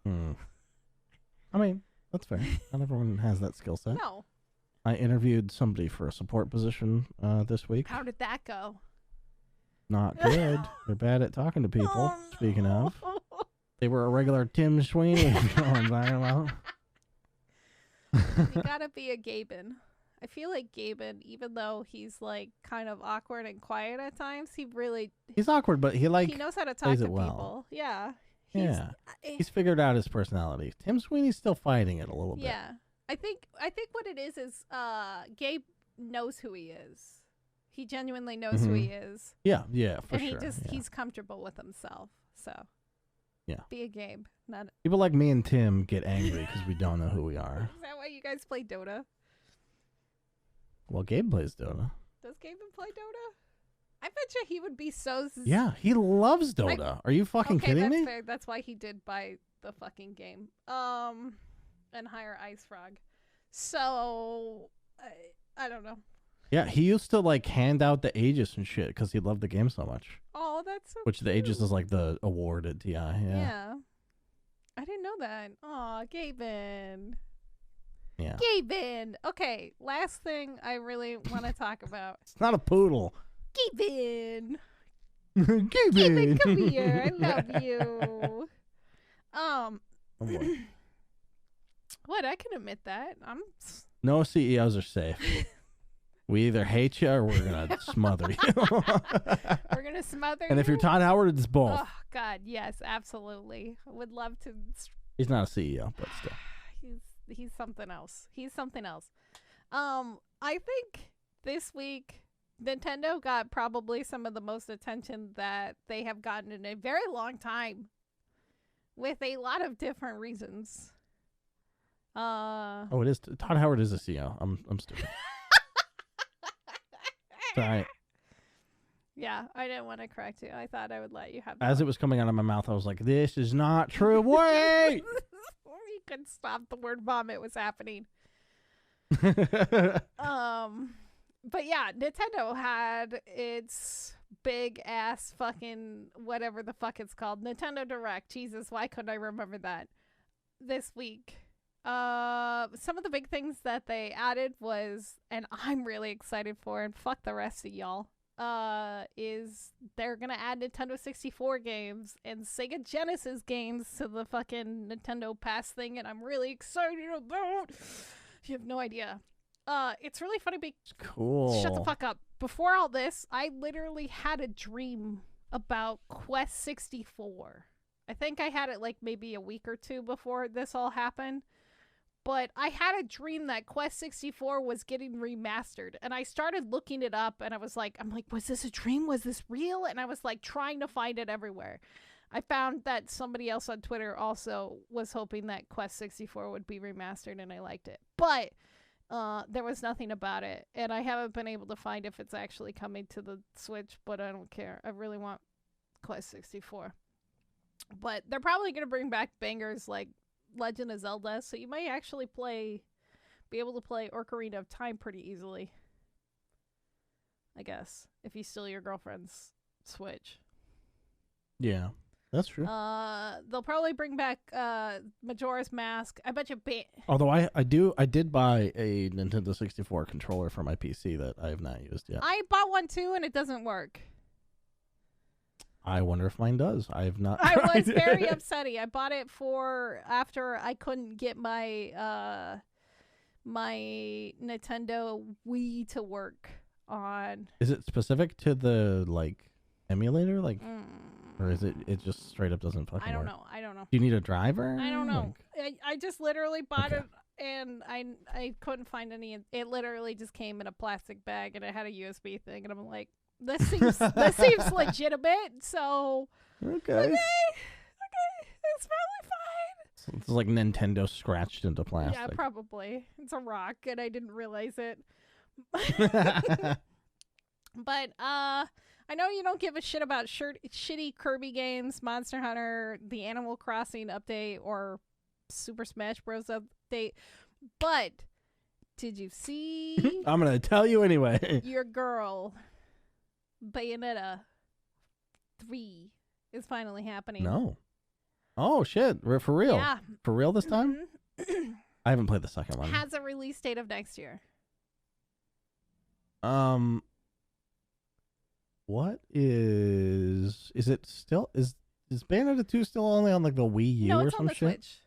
I mean, that's fair. Not everyone has that skill set. No. I interviewed somebody for a support position this week. How did that go? Not good. They're bad at talking to people. Oh, no. Speaking of, they were a regular Tim Sweeney. You know what I'm talking about? You gotta be a Gaben. I feel like Gaben, even though he's like kind of awkward and quiet at times, he's awkward, but he knows how to talk to well. People. Yeah. He's figured out his personality. Tim Sweeney's still fighting it a little bit. Yeah. I think what it is Gabe knows who he is. He genuinely knows who he is. Yeah, for sure. And he's comfortable with himself. So yeah. Be a Gabe. People like me and Tim get angry because we don't know who we are. Is that why you guys play Dota? Well, Gabe plays Dota. Does Gabe play Dota? I bet you he would be so... Yeah, he loves Dota. Are you fucking kidding me? Fair. That's why he did buy the fucking game. And hire Ice Frog. So, I don't know. Yeah, he used to like hand out the Aegis and shit because he loved the game so much. Oh, that's so Which the Aegis is like the award at TI. Yeah. I didn't know that. Aw, Gaben. Yeah. Gaben. Okay, last thing I really want to talk about. It's not a poodle. Gaben. Gaben. Gaben, come here. I love you. Oh boy. What? I can admit that. No CEOs are safe. We either hate you or we're gonna smother you. We're gonna smother you. And if you're Todd Howard, it's both. Oh God, yes, absolutely. I would love to. He's not a CEO, but still. He's something else. He's something else. I think this week Nintendo got probably some of the most attention that they have gotten in a very long time, with a lot of different reasons. Oh, it is. Todd Howard is a CEO. I'm stupid. Sorry. Yeah, I didn't want to correct you. I thought I would let you have that. As it was coming out of my mouth, I was like, this is not true. Wait! You couldn't stop the word vomit was happening. But yeah, Nintendo had its big ass fucking whatever the fuck it's called. Nintendo Direct. Jesus, why couldn't I remember that? This week. Some of the big things that they added was, and I'm really excited for, and fuck the rest of y'all, is they're gonna add Nintendo 64 games and Sega Genesis games to the fucking Nintendo Pass thing, and I'm really excited about. You have no idea. It's really funny because cool. Shut the fuck up. Before all this, I literally had a dream about Quest 64. I think I had it like maybe a week or two before this all happened. But I had a dream that Quest 64 was getting remastered. And I started looking it up and I'm like, was this a dream? Was this real? And I was like trying to find it everywhere. I found that somebody else on Twitter also was hoping that Quest 64 would be remastered and I liked it. But there was nothing about it. And I haven't been able to find if it's actually coming to the Switch, but I don't care. I really want Quest 64. But they're probably going to bring back bangers like Legend of Zelda, so you might actually be able to play Ocarina of Time pretty easily. I guess, if you steal your girlfriend's Switch. Yeah, that's true. They'll probably bring back Majora's Mask. I bet you. Although I did buy a Nintendo 64 controller for my PC that I have not used yet. I bought one too, and it doesn't work. I wonder if mine does. I have not. I was very upsetting. I bought it for after I couldn't get my my Nintendo Wii to work on. Is it specific to the like emulator, like, or is it just straight up doesn't fucking work? I don't know. Do you need a driver? I don't know. I just literally bought it and I couldn't find any. It literally just came in a plastic bag and it had a USB thing and I'm like, this seems legitimate, so okay, it's probably fine. So it's like Nintendo scratched into plastic. Yeah, probably. It's a rock, and I didn't realize it. But I know you don't give a shit about shitty Kirby games, Monster Hunter, the Animal Crossing update, or Super Smash Bros. Update, but did you see? I'm gonna tell you anyway. Your girl. Bayonetta 3 is finally happening. No. Oh, shit. For real? Yeah. For real this time? I haven't played the second one. Has a release date of next year. What is it still, is Bayonetta 2 still only on like the Wii U or some shit? No, it's on the Switch.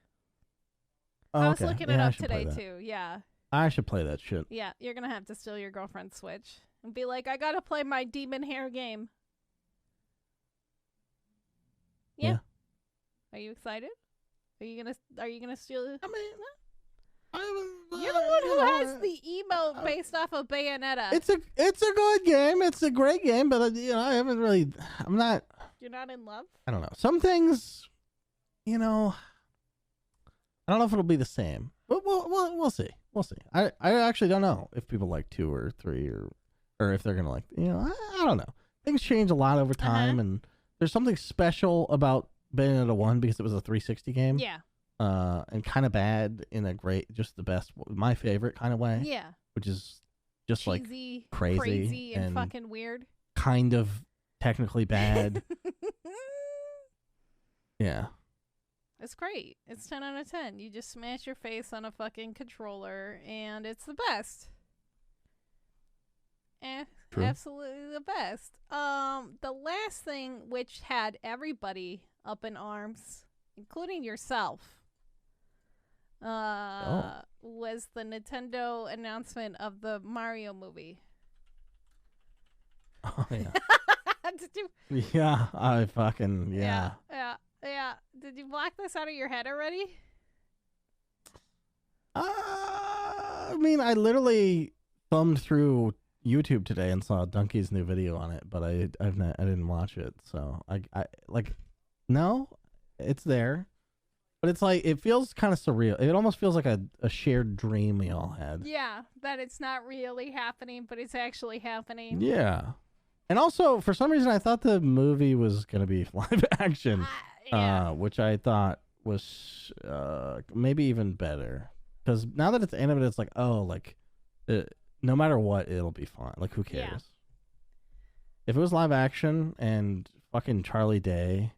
Oh, I was looking it up today too, yeah. I should play that shit. Yeah, you're gonna have to steal your girlfriend's Switch. And be like, I gotta play my demon hair game. Yeah. Are you excited? Are you gonna steal it? I mean, you're the one who has the emote based off of Bayonetta. It's a good game. It's a great game, but I haven't really. I'm not. You're not in love? I don't know. Some things, I don't know if it'll be the same. But we'll see. We'll see. I actually don't know if people like 2 or 3 or if they're gonna like, I don't know. Things change a lot over time, and there's something special about Bayonetta 1 because it was a 360 game. Yeah. And kind of bad in a great, just the best, my favorite kind of way. Yeah. Which is just cheesy, like crazy and fucking weird. Kind of technically bad. Yeah. It's great. It's 10 out of 10. You just smash your face on a fucking controller, and it's the best. True. Absolutely the best. The last thing, which had everybody up in arms, including yourself, was the Nintendo announcement of the Mario movie. Oh, yeah. Did you? Yeah, I fucking, Yeah. Did you block this out of your head already? I mean, I literally thumbed through YouTube today and saw Donkey's new video on it, but I didn't watch it. So I no, it's there, but it's like it feels kind of surreal. It almost feels like a shared dream we all had. Yeah, that it's not really happening, but it's actually happening. Yeah, and also for some reason I thought the movie was gonna be live action. Which I thought was maybe even better, because now that it's animated, it's like, no matter what, it'll be fine. Like, who cares? Yeah. If it was live action and fucking Charlie Day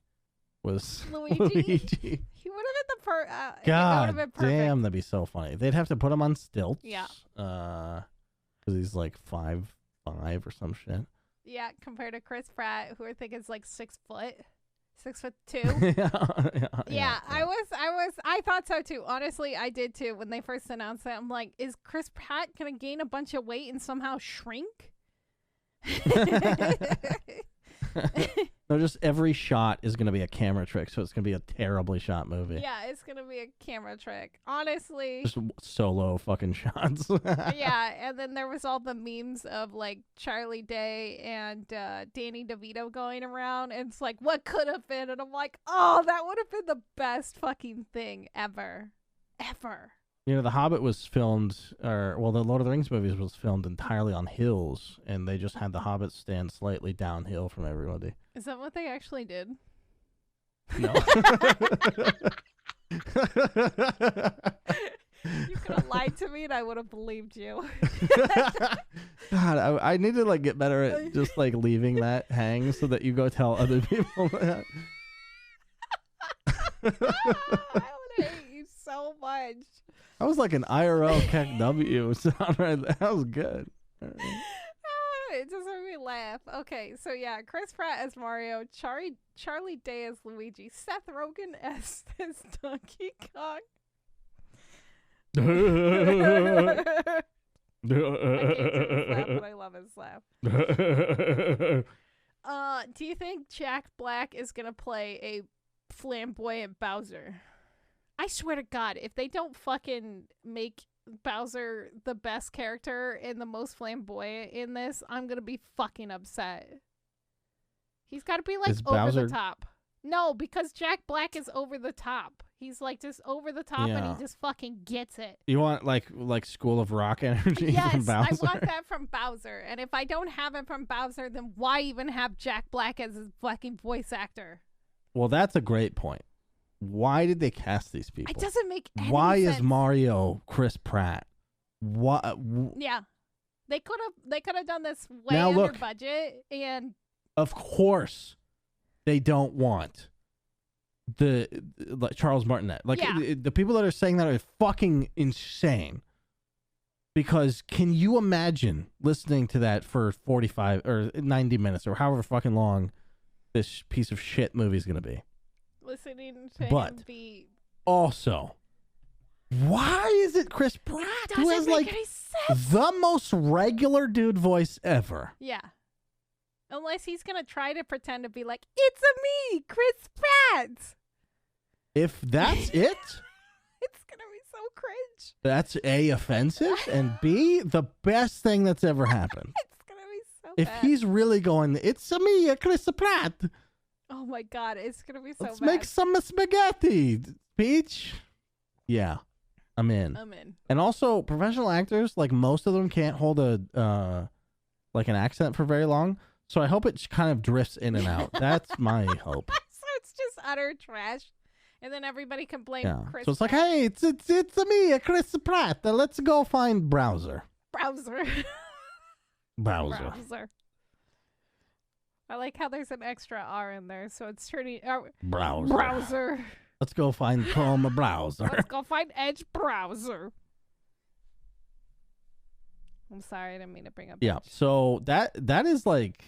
was Luigi, he would have been God been damn, that'd be so funny. They'd have to put him on stilts. Yeah. Because he's like 5'5" or some shit. Yeah, compared to Chris Pratt, who I think is like 6 foot. 6'2". Yeah, I thought so too. Honestly, I did too. When they first announced that, I'm like, is Chris Pratt gonna gain a bunch of weight and somehow shrink? No, just every shot is gonna be a camera trick, so it's gonna be a terribly shot movie. Yeah, it's gonna be a camera trick. Honestly. Just solo fucking shots. Yeah, and then there was all the memes of like Charlie Day and Danny DeVito going around, and it's like, what could have been? And I'm like, oh, that would have been the best fucking thing ever. Ever. The Hobbit was filmed, the Lord of the Rings movies was filmed entirely on hills, and they just had the Hobbit stand slightly downhill from everybody. Is that what they actually did? No. You could have lied to me and I would have believed you. God, I need to get better at just leaving that hang so that you go tell other people that. I would hate you so much. I was like an IRL KW sound right there. That was good. It just made me laugh. Okay, so yeah, Chris Pratt as Mario, Charlie Day as Luigi, Seth Rogen as Donkey Kong. I can't do his laugh, but I love his laugh. Do you think Jack Black is gonna play a flamboyant Bowser? I swear to God, if they don't fucking make Bowser the best character and the most flamboyant in this, I'm gonna be fucking upset. He's got to be over Bowser... the top. No, because Jack Black is over the top. He's just over the top, and he just fucking gets it. You want like School of Rock energy from Bowser? Yes, I want that from Bowser. And if I don't have it from Bowser, then why even have Jack Black as his fucking voice actor? Well, that's a great point. Why did they cast these people? It doesn't make any Why sense. is Mario Chris Pratt? What? Yeah, they could have done this way now under look, budget, and of course they don't want the Charles Martinet. The people that are saying that are fucking insane. Because can you imagine listening to that for 45 or 90 minutes or however fucking long this piece of shit movie is going to be? Listening to him be... Also, why is it Chris Pratt who has make any sense. The most regular dude voice ever? Yeah. Unless he's going to try to pretend to be like, it's me, Chris Pratt. If that's it... It's going to be so cringe. That's A, offensive, and B, the best thing that's ever happened. It's going to be so if bad. He's really going, it's me, Chris Pratt. Oh my God, it's going to be so Let's bad. make some spaghetti, Peach. Yeah. I'm in. I'm in. And also, professional actors, like most of them can't hold a like an accent for very long. So I hope it kind of drifts in and out. That's my hope. So it's just utter trash, and then everybody can blame Chris. So it's like, Pratt. hey, it's me, Chris Pratt. Let's go find Browser. Browser. I like how there's an extra R in there, so it's turning Browser. Let's go find Chrome Browser. Let's go find Edge Browser. I'm sorry, I didn't mean to bring up. Yeah, Edge. so that is like,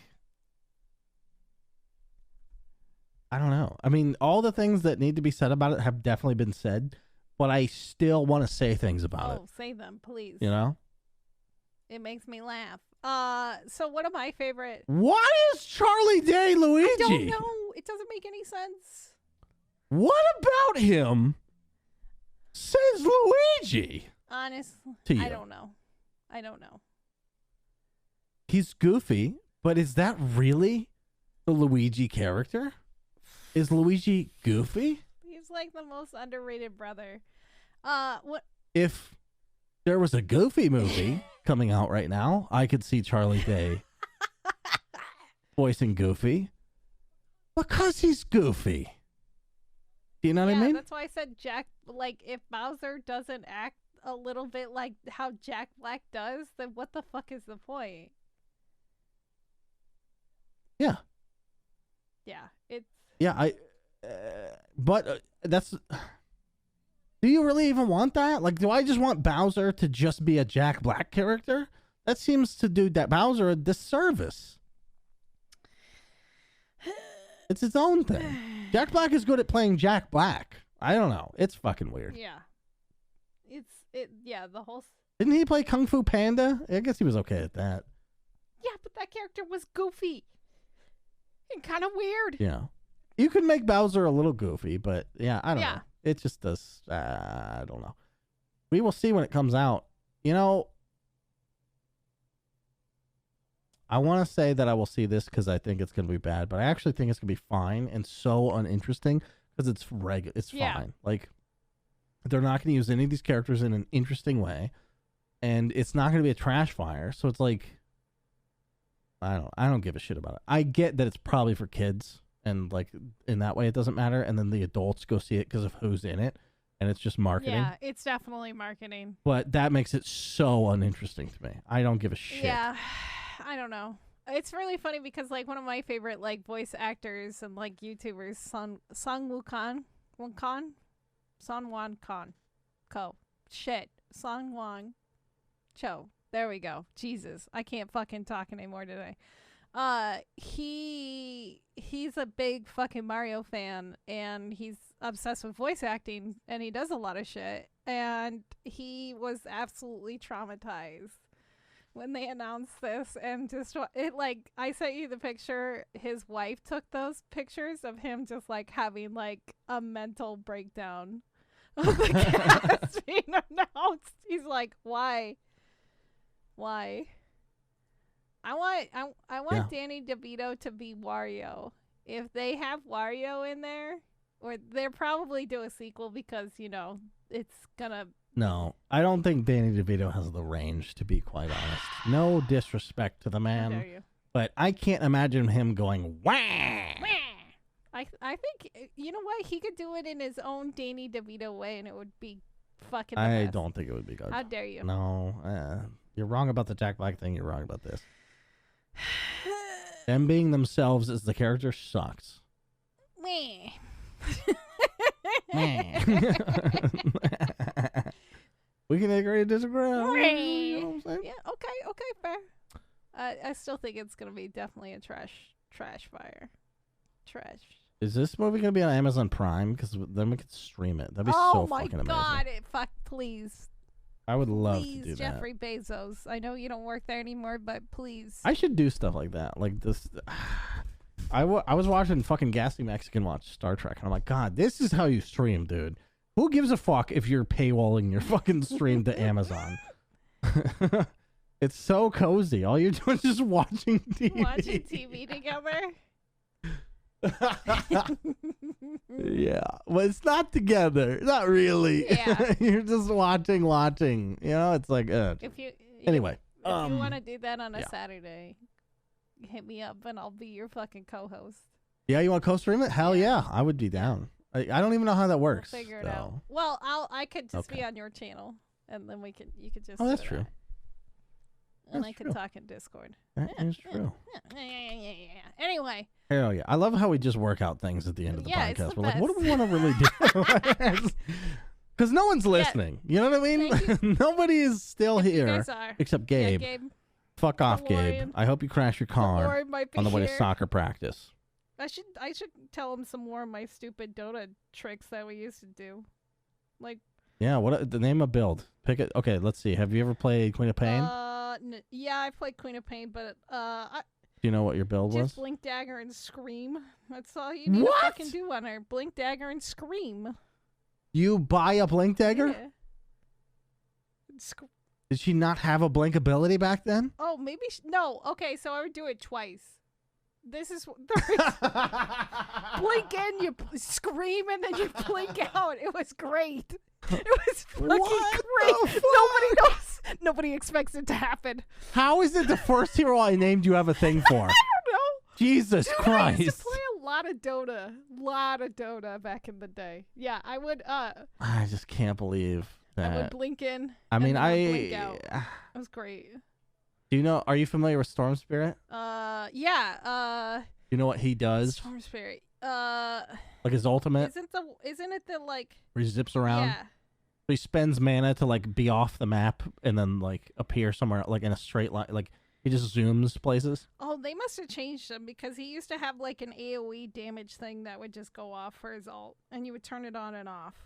I don't know. I mean, all the things that need to be said about it have definitely been said, but I still want to say things about it. Oh, say them, please. You know? It makes me laugh. So one of my favorite. Why is Charlie Day Luigi? I don't know. It doesn't make any sense. What about him says Luigi? Honestly, I don't know. He's goofy, but is that really the Luigi character? Is Luigi goofy? He's like the most underrated brother. What if there was a Goofy movie coming out right now, I could see Charlie Day voicing Goofy because he's goofy. Do you know what I mean? That's why I said Jack. Like, if Bowser doesn't act a little bit like how Jack Black does, then what the fuck is the point? Yeah. Yeah, it's. Yeah, but that's. Do you really even want that? Like, do I just want Bowser to just be a Jack Black character? That seems to do that Bowser a disservice. It's its own thing. Jack Black is good at playing Jack Black. I don't know. It's fucking weird. Yeah. The whole... Didn't he play Kung Fu Panda? I guess he was okay at that. Yeah, but that character was goofy. And kind of weird. Yeah. You could make Bowser a little goofy, but yeah, I don't know. It just does. I don't know. We will see when it comes out. You know, I want to say that I will see this because I think it's going to be bad, but I actually think it's going to be fine and so uninteresting because it's fine. Like, they're not going to use any of these characters in an interesting way, and it's not going to be a trash fire. So it's like, I don't give a shit about it. I get that it's probably for kids. And, like, in that way, it doesn't matter. And then the adults go see it because of who's in it. And it's just marketing. Yeah, it's definitely marketing. But that makes it so uninteresting to me. I don't give a shit. Yeah, I don't know. It's really funny because, like, one of my favorite, like, voice actors and, like, YouTubers, Sun Wukong Cho. There we go. Jesus, I can't fucking talk anymore today. He's a big fucking Mario fan, and he's obsessed with voice acting, and he does a lot of shit, and he was absolutely traumatized when they announced this, and just it, like, I sent you the picture. His wife took those pictures of him just like having like a mental breakdown of the cast being announced. He's like, why I want Danny DeVito to be Wario. If they have Wario in there, or they'll probably do a sequel because, you know, it's gonna... No, I don't think Danny DeVito has the range, to be quite honest. No disrespect to the man, How dare you. But I can't imagine him going, wah! I think, you know what? He could do it in his own Danny DeVito way, and it would be fucking the I best. don't think it would be good. How dare you. No, you're wrong about the Jack Black thing. You're wrong about this. Them being themselves as the character sucks. Meh. We can agree to disagree. You know what I'm saying? Yeah, okay, fair. I still think it's gonna be definitely a trash fire. Trash. Is this movie gonna be on Amazon Prime? Because then we could stream it. That'd be so fucking amazing. Oh my god! Please. I would love to do Jeffrey that. Bezos. I know you don't work there anymore, but please. I should do stuff like that. Like this. I was watching fucking Gassy Mexican watch Star Trek, and I'm like, God, this is how you stream, dude. Who gives a fuck if you're paywalling your fucking stream to Amazon? It's so cozy. All you're doing is just watching TV. Watching TV together? Yeah. Well, it's not together. Not really. Yeah. You're just watching. You know, it's like, anyway. If you want to do that on a Saturday, hit me up and I'll be your fucking co-host. Yeah, you want to co-stream it? Hell yeah. I would be down. I don't even know how that works. We'll figure it out. Well, I could just be on your channel, and then you could just. Oh, that's true. And I could talk in Discord. That is true. Yeah. Anyway. Hell yeah. I love how we just work out things at the end of the podcast. We're like, what do we want to really do? Because no one's listening. You know what I mean? Nobody is still here except Gabe. Yeah, Gabe. Fuck off, Gabe. I hope you crash your car on the way to soccer practice. I should tell him some more of my stupid Dota tricks that we used to do. Like. Yeah, what the name of build? Pick it. Okay, let's see. Have you ever played Queen of Pain? Yeah, I played Queen of Pain, but do you know what your build was? Just Blink, Dagger, and Scream. That's all you need to fucking do on her. Blink, Dagger, and Scream. You buy a Blink Dagger? Yeah. Did she not have a blink ability back then? Oh, maybe no. Okay, so I would do it twice. This is blink in, you scream, and then you blink out. It was great. It was fucking great. Nobody knows. Nobody expects it to happen. How is it the first hero I named you have a thing for? I don't know. Jesus Christ. I used to play a lot of Dota back in the day. Yeah, I would. I just can't believe that. I would blink in. I mean, blink out. It was great. Do you know? Are you familiar with Storm Spirit? Yeah. You know what he does? Storm Spirit. Like his ultimate. Isn't it the like? Where he zips around. Yeah. So he spends mana to like be off the map and then like appear somewhere like in a straight line. Like he just zooms places. Oh, they must have changed him because he used to have like an AOE damage thing that would just go off for his ult, and you would turn it on and off.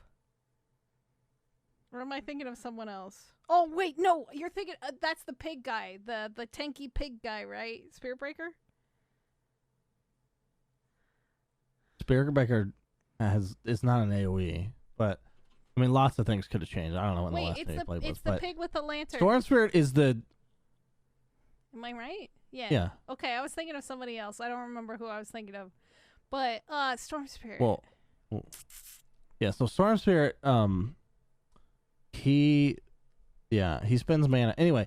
Or am I thinking of someone else? Oh, wait, no. You're thinking... that's the pig guy. The tanky pig guy, right? Spirit Breaker? Spirit Breaker is not an AoE, but... I mean, lots of things could have changed. I don't know when the last thing I played was. It's the pig with the lantern. Storm Spirit is the... Am I right? Yeah. Yeah. Okay, I was thinking of somebody else. I don't remember who I was thinking of. But, Storm Spirit. Well yeah, so Storm Spirit, he spends mana. Anyway,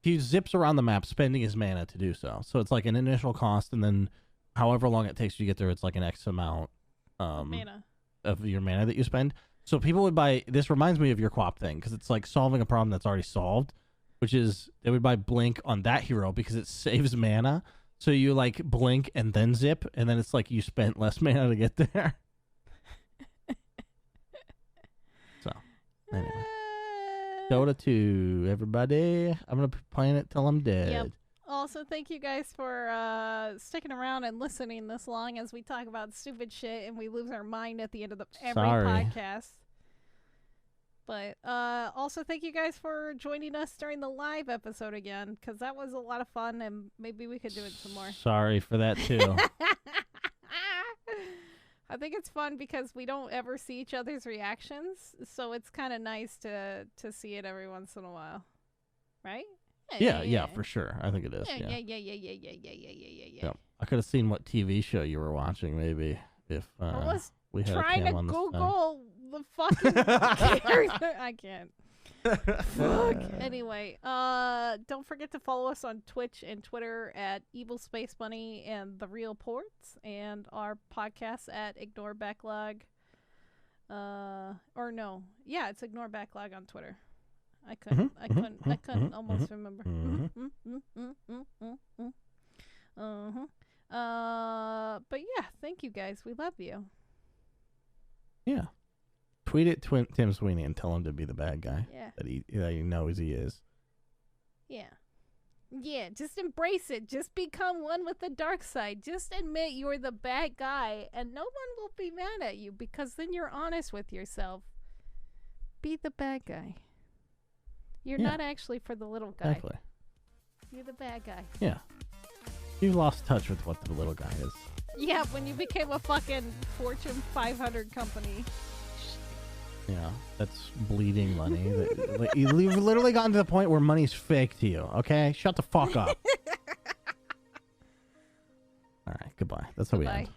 he zips around the map spending his mana to do so. So it's like an initial cost, and then however long it takes you to get there, it's like an X amount mana of your mana that you spend. So people would buy... This reminds me of your co-op thing, because it's like solving a problem that's already solved, which is they would buy Blink on that hero because it saves mana. So you like blink and then zip, and then it's like you spent less mana to get there. So, anyway. Dota 2, everybody. I'm going to be playing it till I'm dead. Yep. Also, thank you guys for sticking around and listening this long as we talk about stupid shit and we lose our mind at the end of every podcast. But also, thank you guys for joining us during the live episode again, because that was a lot of fun, and maybe we could do it some more. Sorry for that, too. I think it's fun because we don't ever see each other's reactions, so it's kind of nice to see it every once in a while. Right? Yeah, for sure. I think it is. Yeah. I could have seen what TV show you were watching, maybe, if we had trying a cam to on this Google the fucking character. I can't. Fuck. Anyway, don't forget to follow us on Twitch and Twitter at EvilSpaceBunny and TheRealPortz, and our podcast at Ignore Backlog. Or no, yeah, it's Ignore Backlog on Twitter. I couldn't almost remember. But yeah, thank you guys. We love you. Yeah. Tweet at Tim Schweeny and tell him to be the bad guy. Yeah. That he knows he is. Yeah. Yeah, just embrace it. Just become one with the dark side. Just admit you're the bad guy, and no one will be mad at you because then you're honest with yourself. Be the bad guy. You're not actually for the little guy. Exactly. You're the bad guy. Yeah. You lost touch with what the little guy is. Yeah, when you became a fucking Fortune 500 company. Yeah, that's bleeding money. You've literally gotten to the point where money's fake to you, okay? Shut the fuck up. All right, goodbye. That's how we end.